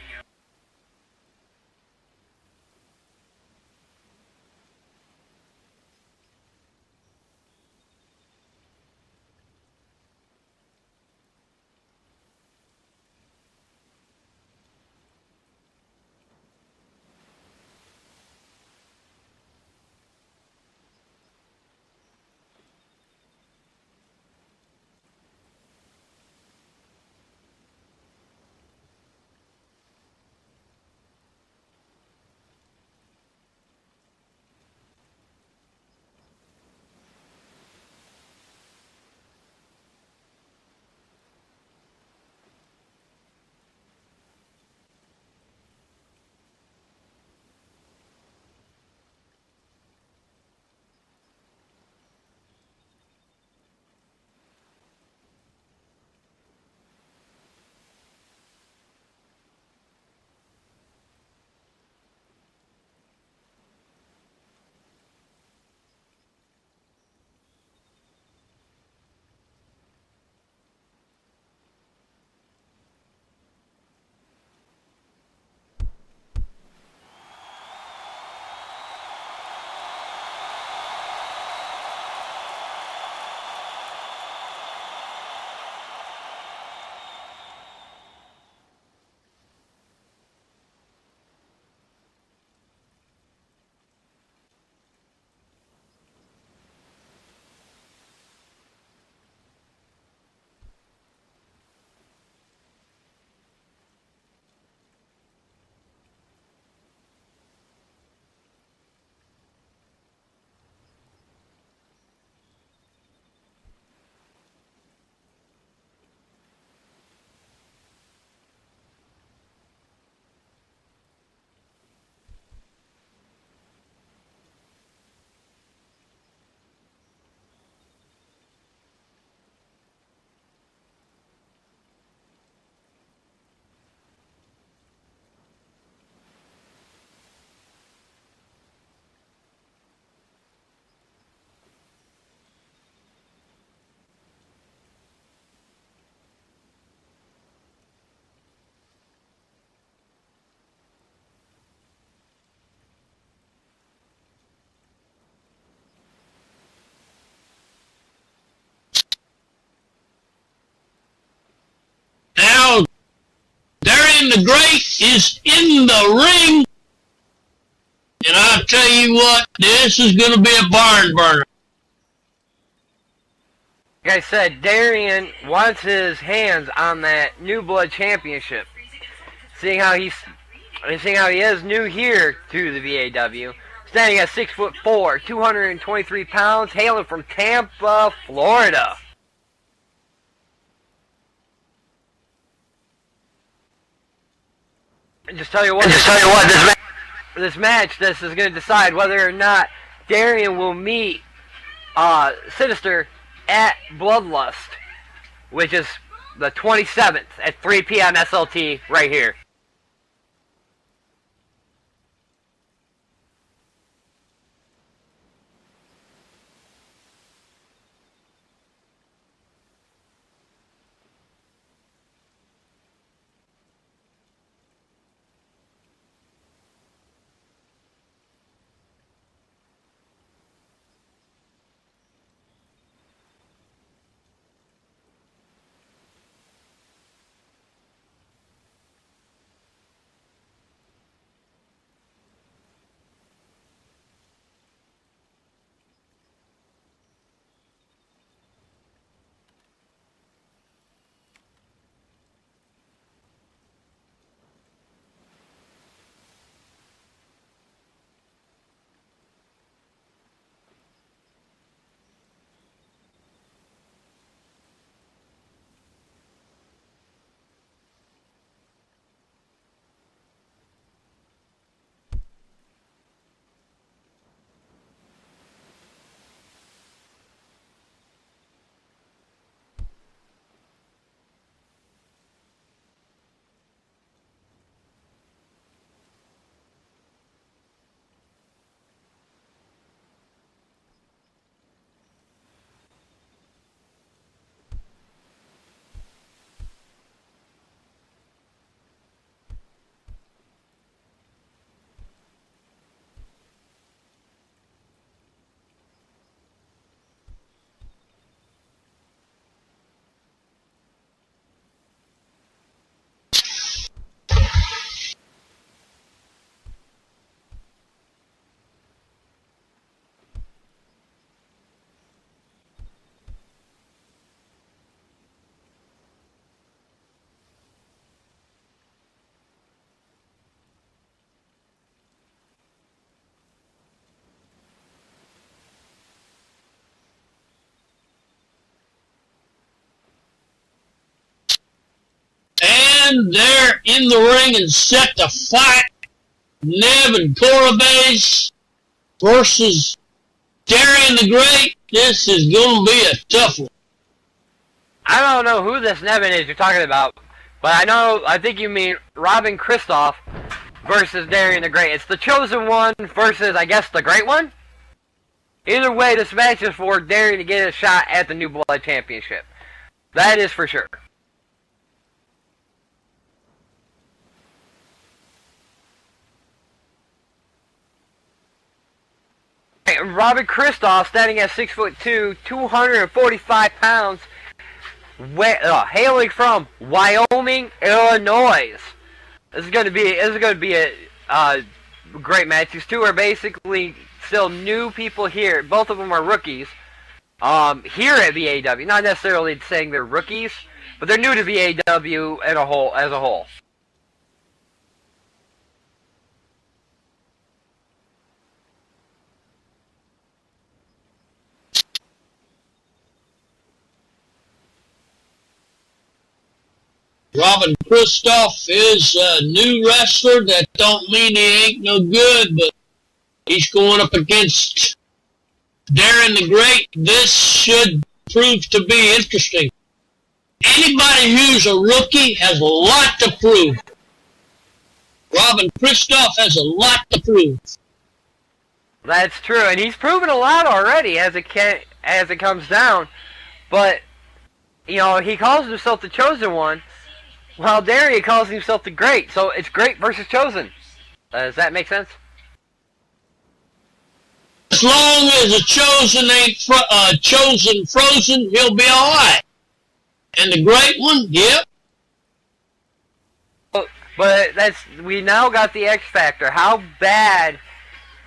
the Great is in the ring. And I'll tell you what, this is going to be a barn burner.
Like I said, Darian wants his hands on that New Blood Championship. Seeing how he is new here to the VAW, standing at 6'4", 223 pounds, hailing from Tampa, Florida. And just tell you what, this match is going to decide whether or not Darian will meet Sinister at Bloodlust, which is the 27th at 3 p.m. SLT right here.
And they're in the ring and set to fight. Nev and Corabase versus Darian the Great. This is going to be a tough one.
I don't know who this Nevin is you're talking about, but I think you mean Robin Christoph versus Darian the Great. It's the Chosen One versus, I guess, the Great One? Either way, this match is for Darian to get a shot at the New Blood Championship. That is for sure. Robin Christoph, standing at 6'2", 245 pounds, hailing from Wyoming, Illinois. This is going to be a great match. These two are basically still new people here. Both of them are rookies here at VAW. Not necessarily saying they're rookies, but they're new to VAW as a whole.
Robin Christoph is a new wrestler. That don't mean he ain't no good, but he's going up against Darian the Great. This should prove to be interesting. Anybody who's a rookie has a lot to prove. Robin Christoph has a lot to prove.
That's true, and he's proven a lot already as it comes down. But you know, he calls himself the Chosen One, while Darian calls himself the Great. So it's Great versus Chosen. Does that make sense?
As long as the Chosen ain't Chosen frozen, he'll be all right. And the Great One, yep.
But we now got the X factor. How bad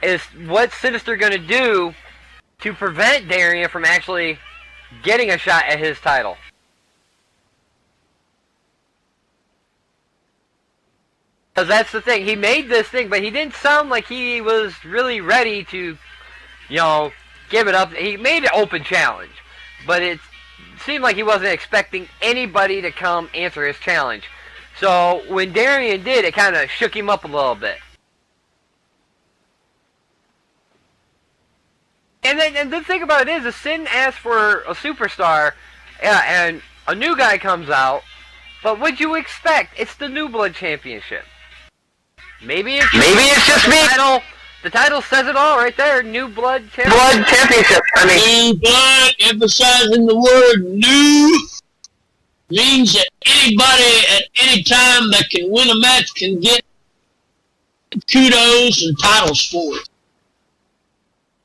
is what's Sinister gonna do to prevent Darian from actually getting a shot at his title? Because that's the thing. He made this thing, but he didn't sound like he was really ready to, give it up. He made an open challenge, but it seemed like he wasn't expecting anybody to come answer his challenge. So when Darian did, it kind of shook him up a little bit. And the thing about it is, Sin asked for a superstar, and a new guy comes out, but what'd you expect? It's the New Blood Championship. Maybe it's just me. The title says it all right there. New Blood Championship.
New Blood, emphasizing the word new, means that anybody at any time that can win a match can get kudos and titles for it.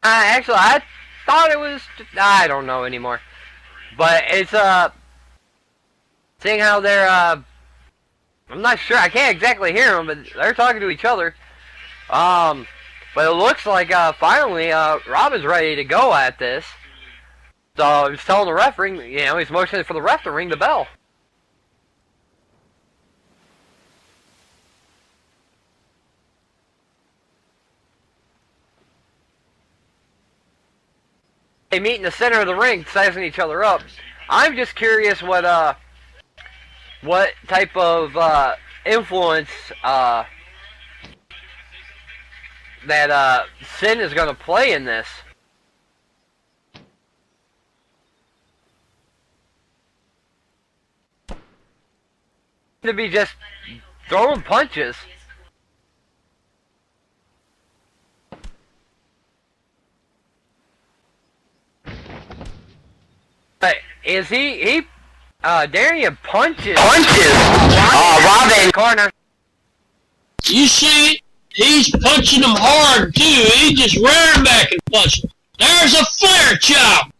Actually, I thought it was. I don't know anymore. But it's seeing how they're I'm not sure. I can't exactly hear them, but they're talking to each other. But it looks like finally Robin's ready to go at this. So he's telling the ref he's motioning for the ref to ring the bell. They meet in the center of the ring, sizing each other up. I'm just curious what type of influence that Sin is going to play in this. To be just throwing punches. But is Darian punches Robin corner.
You see, he's punching him hard too. He just ran back and punched him. There's a flare chop.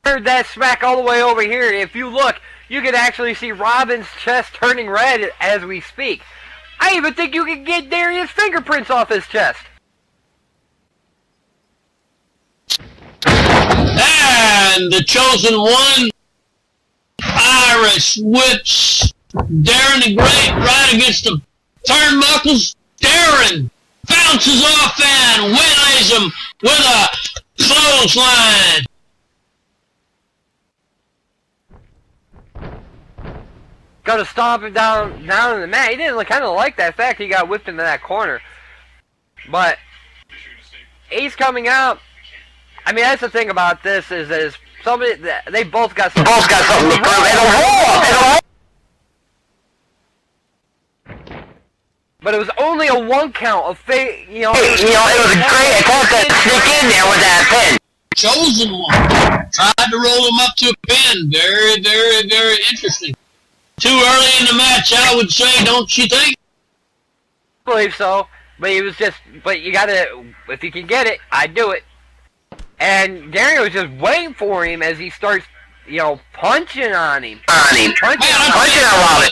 Heard that smack all the way over here. If you look, you can actually see Robin's chest turning red as we speak. I even think you can get Darian's fingerprints off his chest.
And the chosen one, Irish whips Darren the Great right against the turnbuckles. Darren bounces off and waylays him with a clothesline.
Gonna stomp him down in the mat. He didn't kind of like that fact he got whipped into that corner. But he's coming out. I mean, that's the thing about this is somebody they both got something. To prove. But it was only a 1 count of fake. It was a great attempt to sneak in there with that pin.
Chosen one tried to roll him up to a pin. Very, very, very interesting. Too early in the match, I would say, don't you think?
I believe so. But he was just. But you gotta. If you can get it, I'd do it. And Darian was just waiting for him as he starts, punching on him. Punching on Robin.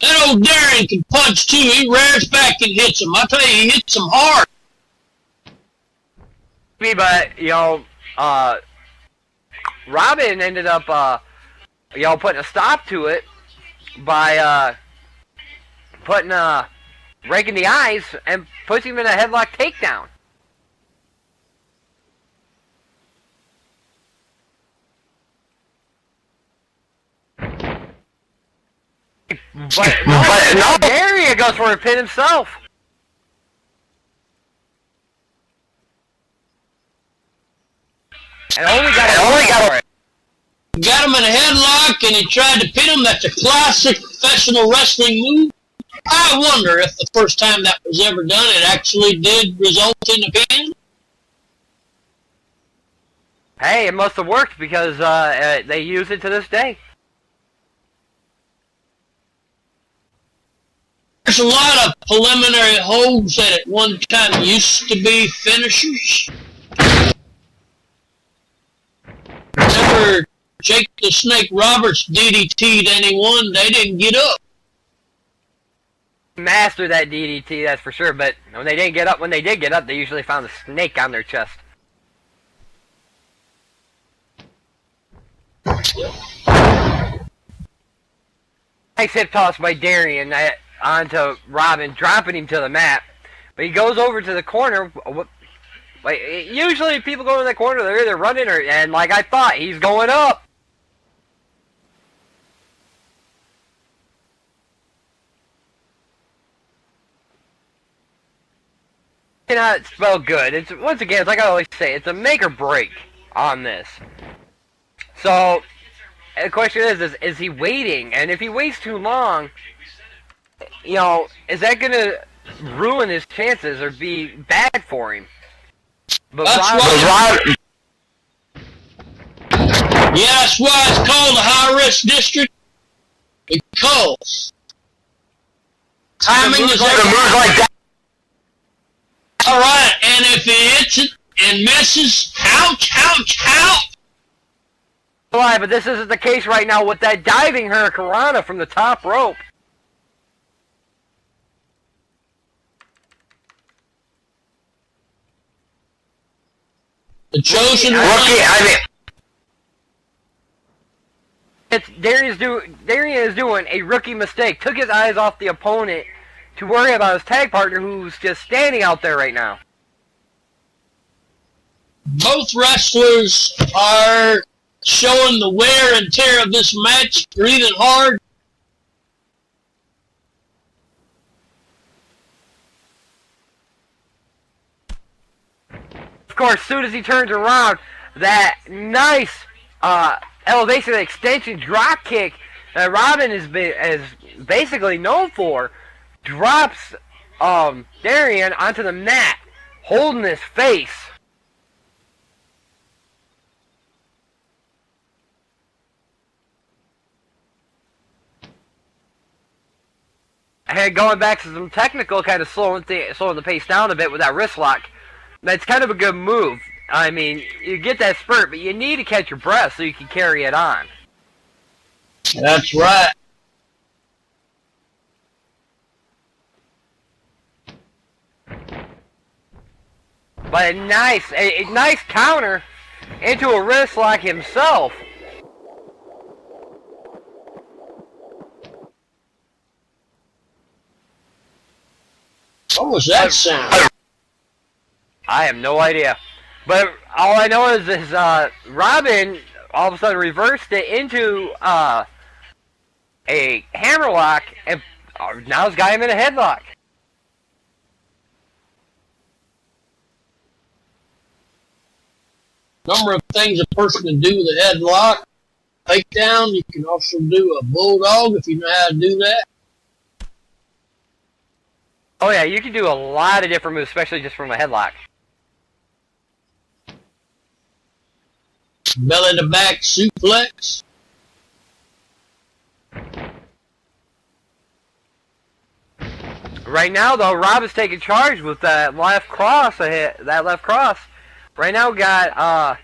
That old Darian can punch too. He rears back and hits him. I tell you, he hits him hard.
But Robin ended up putting a stop to it by raking the eyes and puts him in a headlock takedown. But no, Darian goes for a pin himself. And only got it.
Got him in a headlock and he tried to pin him. That's a classic professional wrestling move. I wonder if the first time that was ever done, it actually did result in a pin.
Hey, it must have worked because they use it to this day.
There's a lot of preliminary holds that at one time used to be finishers. Remember Jake the Snake Roberts DDT'd anyone, they didn't get up.
mastered that DDT, that's for sure. But when they did get up, they usually found a snake on their chest. Nice hip toss by Darian onto Robin, dropping him to the mat. But he goes over to the corner. Like, usually people go to the corner, they're either running and like I thought, he's going up. Cannot spell good. It's once again, it's like I always say, it's a make or break on this. So the question is he waiting? And if he waits too long, you know, is that gonna ruin his chances or be bad for him? But
that's why it's called a high-risk district, because timing is everything. Like that. All right, and if he hits it and misses, ouch, ouch, ouch.
Why? But this isn't the case right now with that diving hurricanrana from the top rope.
The chosen rookie.
Darian is doing a rookie mistake. Took his eyes off the opponent to worry about his tag partner, who's just standing out there right now.
Both wrestlers are showing the wear and tear of this match, breathing hard.
Of course, as soon as he turns around, that nice elevation extension drop kick that Robin is basically known for, drops Darian onto the mat, holding his face. And going back to some technical, kind of slowing the pace down a bit with that wrist lock. That's kind of a good move. I mean, you get that spurt, but you need to catch your breath so you can carry it on.
That's right.
But a nice counter into a wrist lock himself.
What was that sound?
I have no idea. But all I know is Robin all of a sudden reversed it into a hammerlock, and now he's got him in a headlock.
Number of things a person can do with a headlock. Takedown, you can also do a bulldog if you know how to do that.
Oh yeah, you can do a lot of different moves, especially just from a headlock.
Belly to back suplex.
Right now, though, Rob is taking charge with that left cross ahead. That left cross. Right now, we got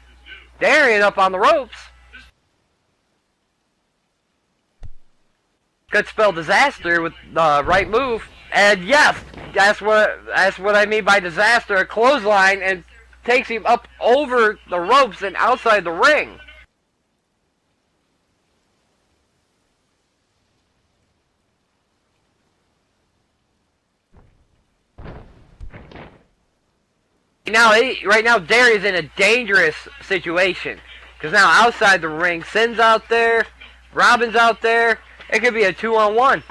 Darian up on the ropes. Could spell disaster with the right move. And yes, that's what I mean by disaster. A clothesline and takes him up over the ropes and outside the ring. Right now, Darian's in a dangerous situation. Because now outside the ring, Sin's out there, Robin's out there. It could be a 2-on-1.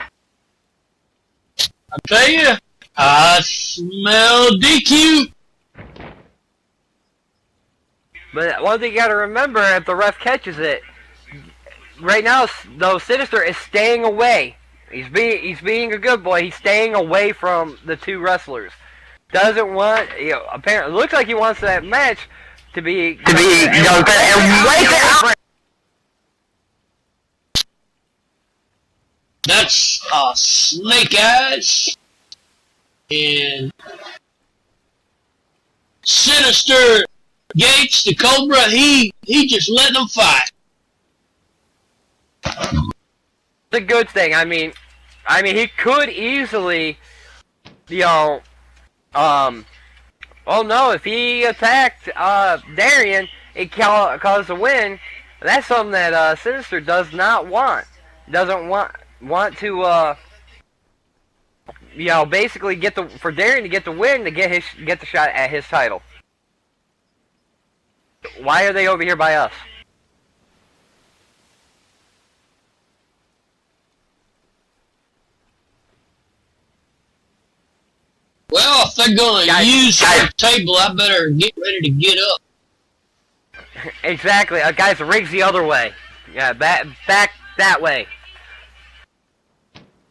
I tell you, I smell DQ.
But one thing you got to remember, if the ref catches it, right now, though, Sinister is staying away. He's being a good boy. He's staying away from the two wrestlers. Doesn't want, apparently, looks like he wants that match to be
That's Snake Eyes and Sinister Gates, the Cobra. He just letting them fight.
It's a good thing. I mean, I mean, he could easily, you know, oh no, if he attacked Darien, it caused a win. That's something that Sinister does not want. Doesn't want to, you know, basically for Darien to get the win to get the shot at his title. Why are they over here by us?
Well, if they're gonna use our table, I better get ready to get up.
Exactly, guys, the rig's the other way. Yeah, back that way.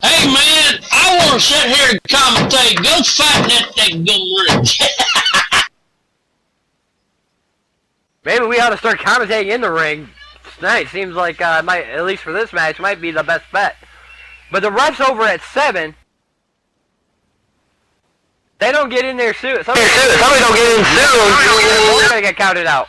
Hey man, I want to sit here and commentate. Go fight that thing ring.
Maybe we ought to start commentating in the ring tonight. Seems like might, at least for this match, might be the best bet. But the refs over at 7. They don't get in there soon. Somebody don't get in soon. They're gonna get counted out.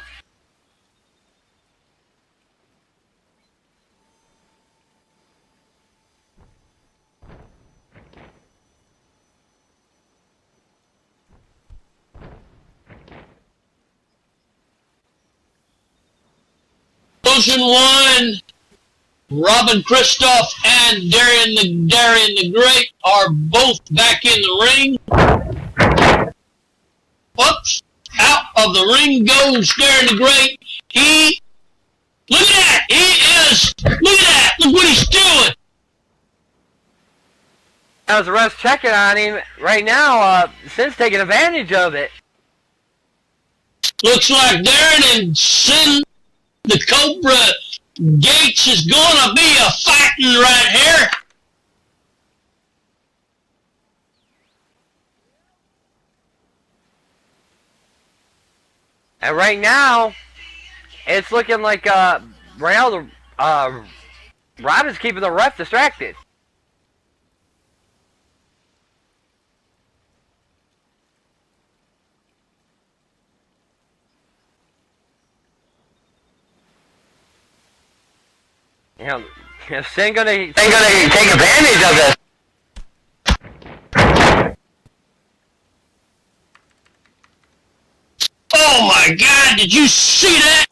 Motion 1, Robin Christoph and Darien the Great are both back in the ring. Whoops! Out of the ring goes Darien the Great. Look at that! Look at that! Look what he's doing!
As the refs checking on him right now, Sin's taking advantage of it.
Looks like Darien and Sin, the Cobra Gates, is gonna be a fighting right here.
And right now, it's looking like right now Robin's keeping the ref distracted. You know, Sin gonna take advantage of this.
Oh my God, did you see that?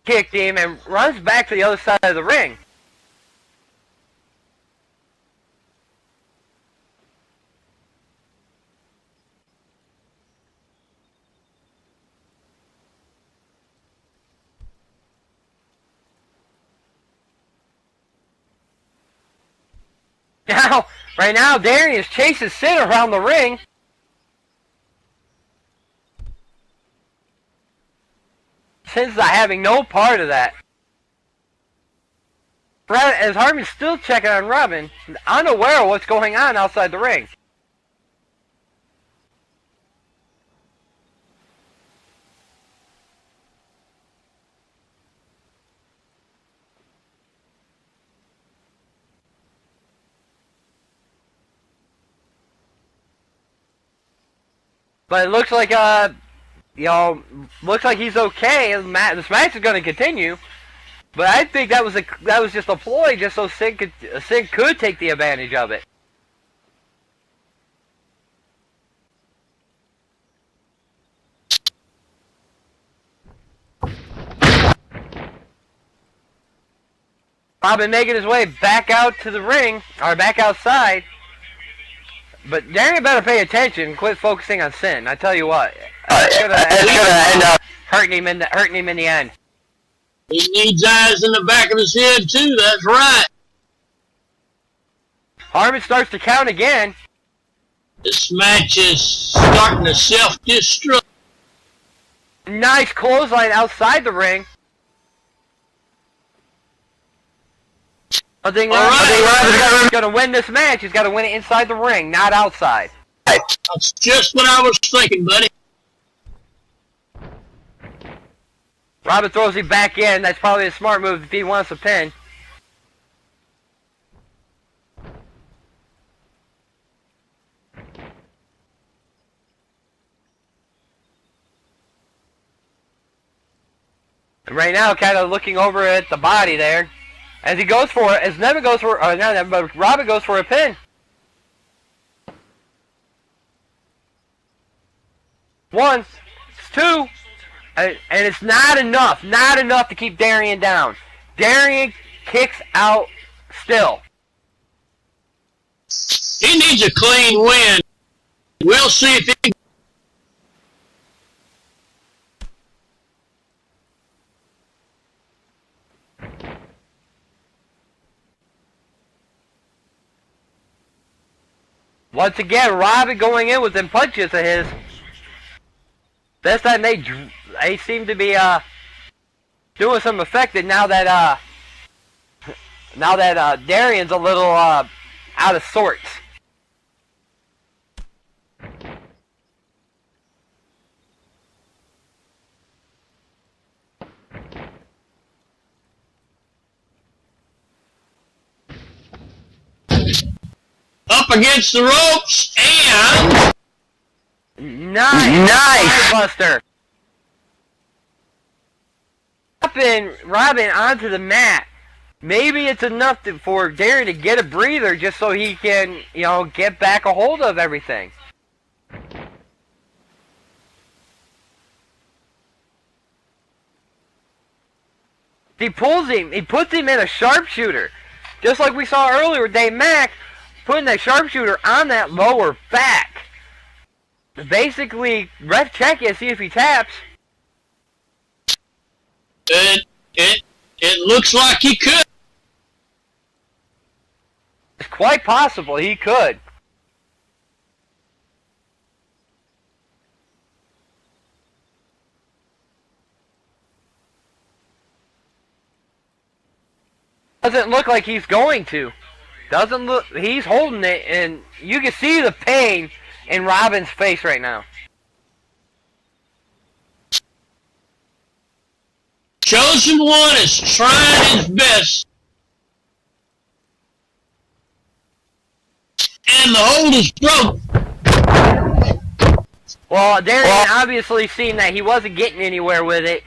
Kicked him and runs back to the other side of the ring. Now, right now, Darius chases Sin around the ring. Sin's not having no part of that. As Harmon's still checking on Robin, unaware of what's going on outside the ring. But it looks like, you know, looks like he's okay. This match is going to continue. But I think that was just a ploy, just so Sin could take the advantage of it. Robin making his way back out to the ring, or back outside. But Darien better pay attention and quit focusing on Sin. I tell you what, it's gonna end up hurting him in the end.
He needs eyes in the back of his head too. That's right.
Harmon starts to count again.
This match is starting to self-destruct.
Nice clothesline outside the ring. I think Robin's going to win this match. He's got to win it inside the ring, not outside.
That's just what I was thinking, buddy.
Robin throws him back in. That's probably a smart move if he wants a pin. And right now, kind of looking over at the body there. As he goes for it, as Nevin goes for, not Nevin, but Robin goes for a pin. One, it's two, and it's not enough. Not enough to keep Darian down. Darian kicks out still.
He needs a clean win. We'll see if he...
Once again, Robin going in with them punches of his. This time they seem to be doing some effective now that Darian's a little out of sorts.
Up against the ropes and...
Nice! Buster. Robin onto the mat. Maybe it's enough for Darian to get a breather just so he can, get back a hold of everything. He pulls him. He puts him in a sharpshooter. Just like we saw earlier with Dave Mack, putting that sharpshooter on that lower back. Basically, ref check it, see if he taps.
It looks like he could.
It's quite possible he could. Doesn't look like he's going to. Doesn't look. He's holding it, and you can see the pain in Robin's face right now.
Chosen One is trying his best. And the hold is broke.
Well, Darian obviously seen that he wasn't getting anywhere with it.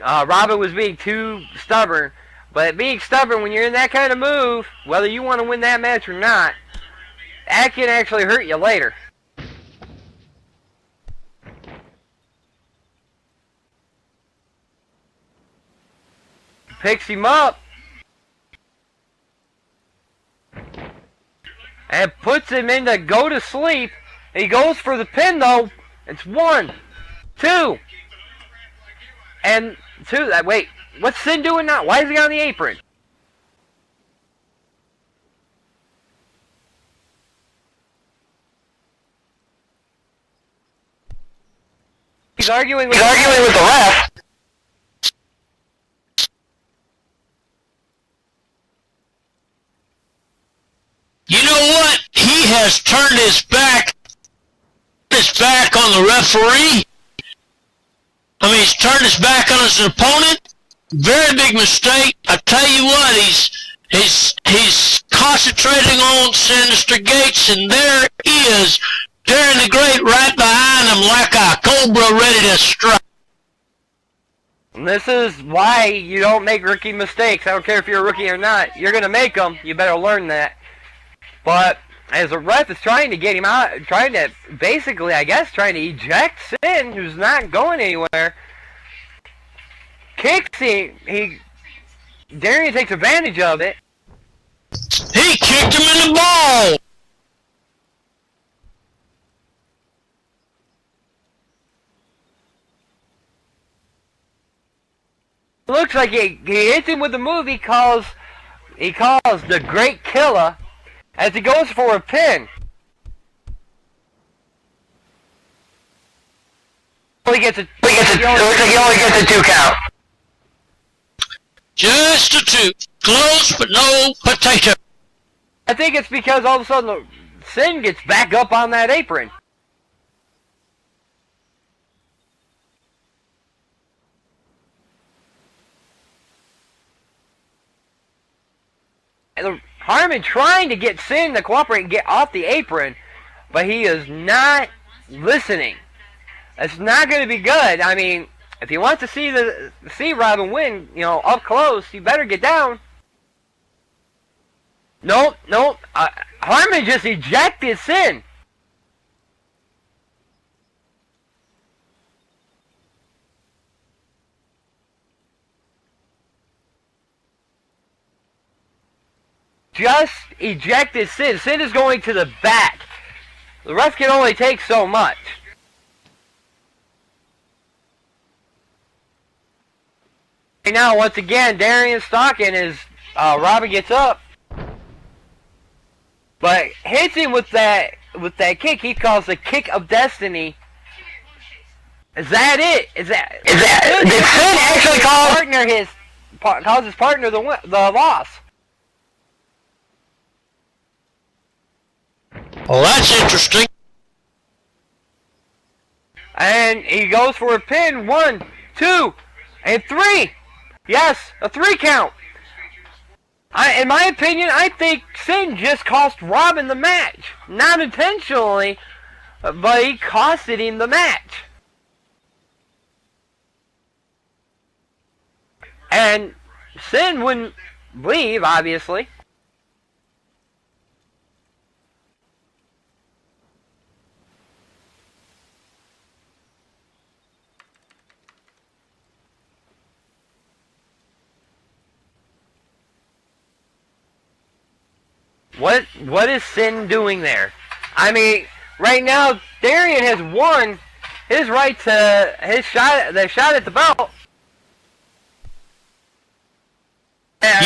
Robin was being too stubborn. But being stubborn when you're in that kind of move, whether you want to win that match or not, that can actually hurt you later. Picks him up and puts him into go to sleep. He goes for the pin though. It's 1, 2, and 2. Wait, what's Sin doing now? Why is he on the apron? He's arguing with the ref.
You know what? He has turned his back on the referee. I mean, he's turned his back on his opponent. Very big mistake. I tell you what, he's concentrating on Sinister Gates, and there is Darren the Great right behind him like a cobra ready to strike.
And this is why you don't make rookie mistakes. I don't care if you're a rookie or not. You're going to make them. You better learn that. But as the ref is trying to get him out, trying to basically, I guess, trying to eject Sin, who's not going anywhere, kicks him. Darian takes advantage of it.
He kicked him in the ball.
Looks like he hits him with the move he calls the Great Killer as he goes for a pin. Looks like he only gets a 2 count.
Just a 2. Close, but no potato.
I think it's because all of a sudden Sin gets back up on that apron. And Harmon trying to get Sin to cooperate and get off the apron, but he is not listening. It's not going to be good. I mean, if you want to see Robin win, up close, you better get down. Nope, nope. Harmon just ejected Sin. Just ejected Sin. Sin is going to the back. The ref can only take so much. Right now, once again, Darian stalking is Robin gets up, but hits him with that kick. He calls the kick of destiny. Is that it? Is that did Sin actually calls his partner the loss?
Well, that's interesting.
And he goes for a pin. 1, 2, and 3. Yes, a 3 count. In my opinion, I think Sin just cost Robin the match. Not intentionally, but he costed him the match. And Sin wouldn't leave, obviously. What is Sin doing there? I mean, right now Darian has won his right to the shot at the belt.
You know,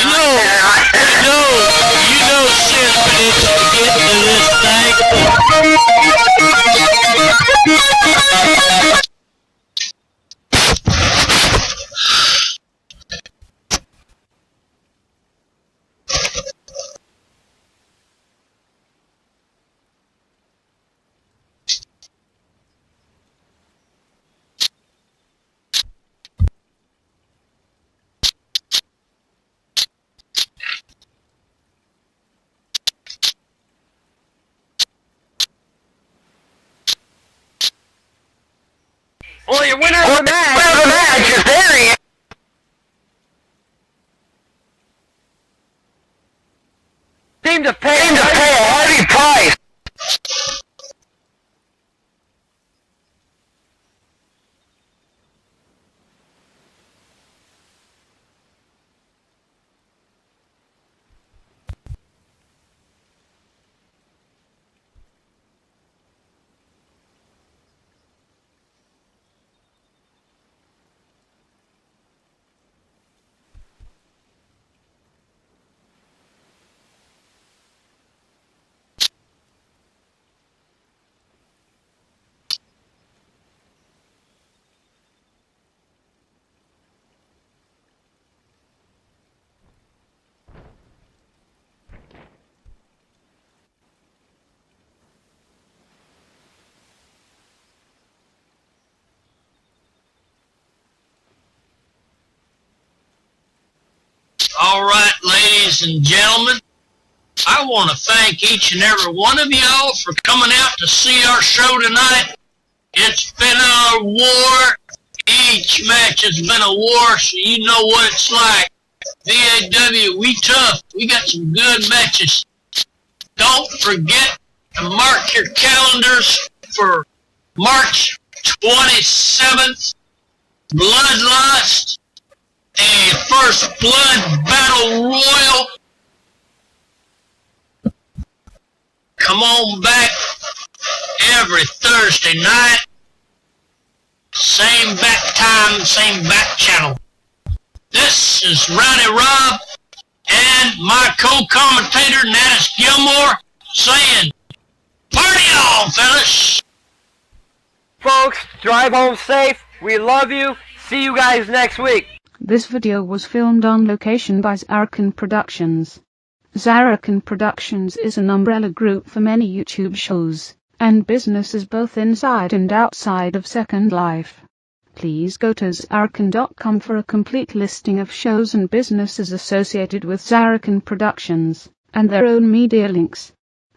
Sin's been itching to get into this thing.
Well, your winner of the match is Darian. Seemed to pay a heavy price.
All right, ladies and gentlemen, I want to thank each and every one of y'all for coming out to see our show tonight. It's been a war. Each match has been a war, so you know what it's like. VAW, we tough. We got some good matches. Don't forget to mark your calendars for March 27th, Bloodlust, a First Blood Battle Royal. Come on back every Thursday night. Same back time, same back channel. This is Rowdy Rob and my co-commentator Nattis Gilmore saying, party on, fellas!
Folks, drive home safe. We love you. See you guys next week.
This video was filmed on location by Zarrakan Productions. Zarrakan Productions is an umbrella group for many YouTube shows and businesses both inside and outside of Second Life. Please go to Zarrakan.com for a complete listing of shows and businesses associated with Zarrakan Productions, and their own media links.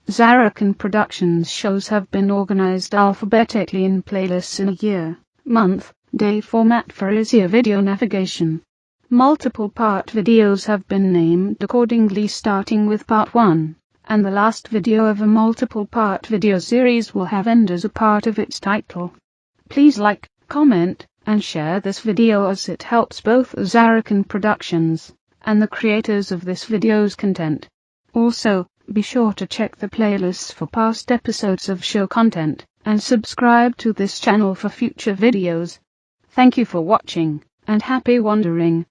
Zarrakan Productions shows have been organized alphabetically in playlists in a year, month, day format for easier video navigation. Multiple part videos have been named accordingly, starting with part 1, and the last video of a multiple part video series will have end as a part of its title. Please like, comment, and share this video as it helps both Zarrakan Productions and the creators of this video's content. Also, be sure to check the playlists for past episodes of show content, and subscribe to this channel for future videos. Thank you for watching, and happy wandering.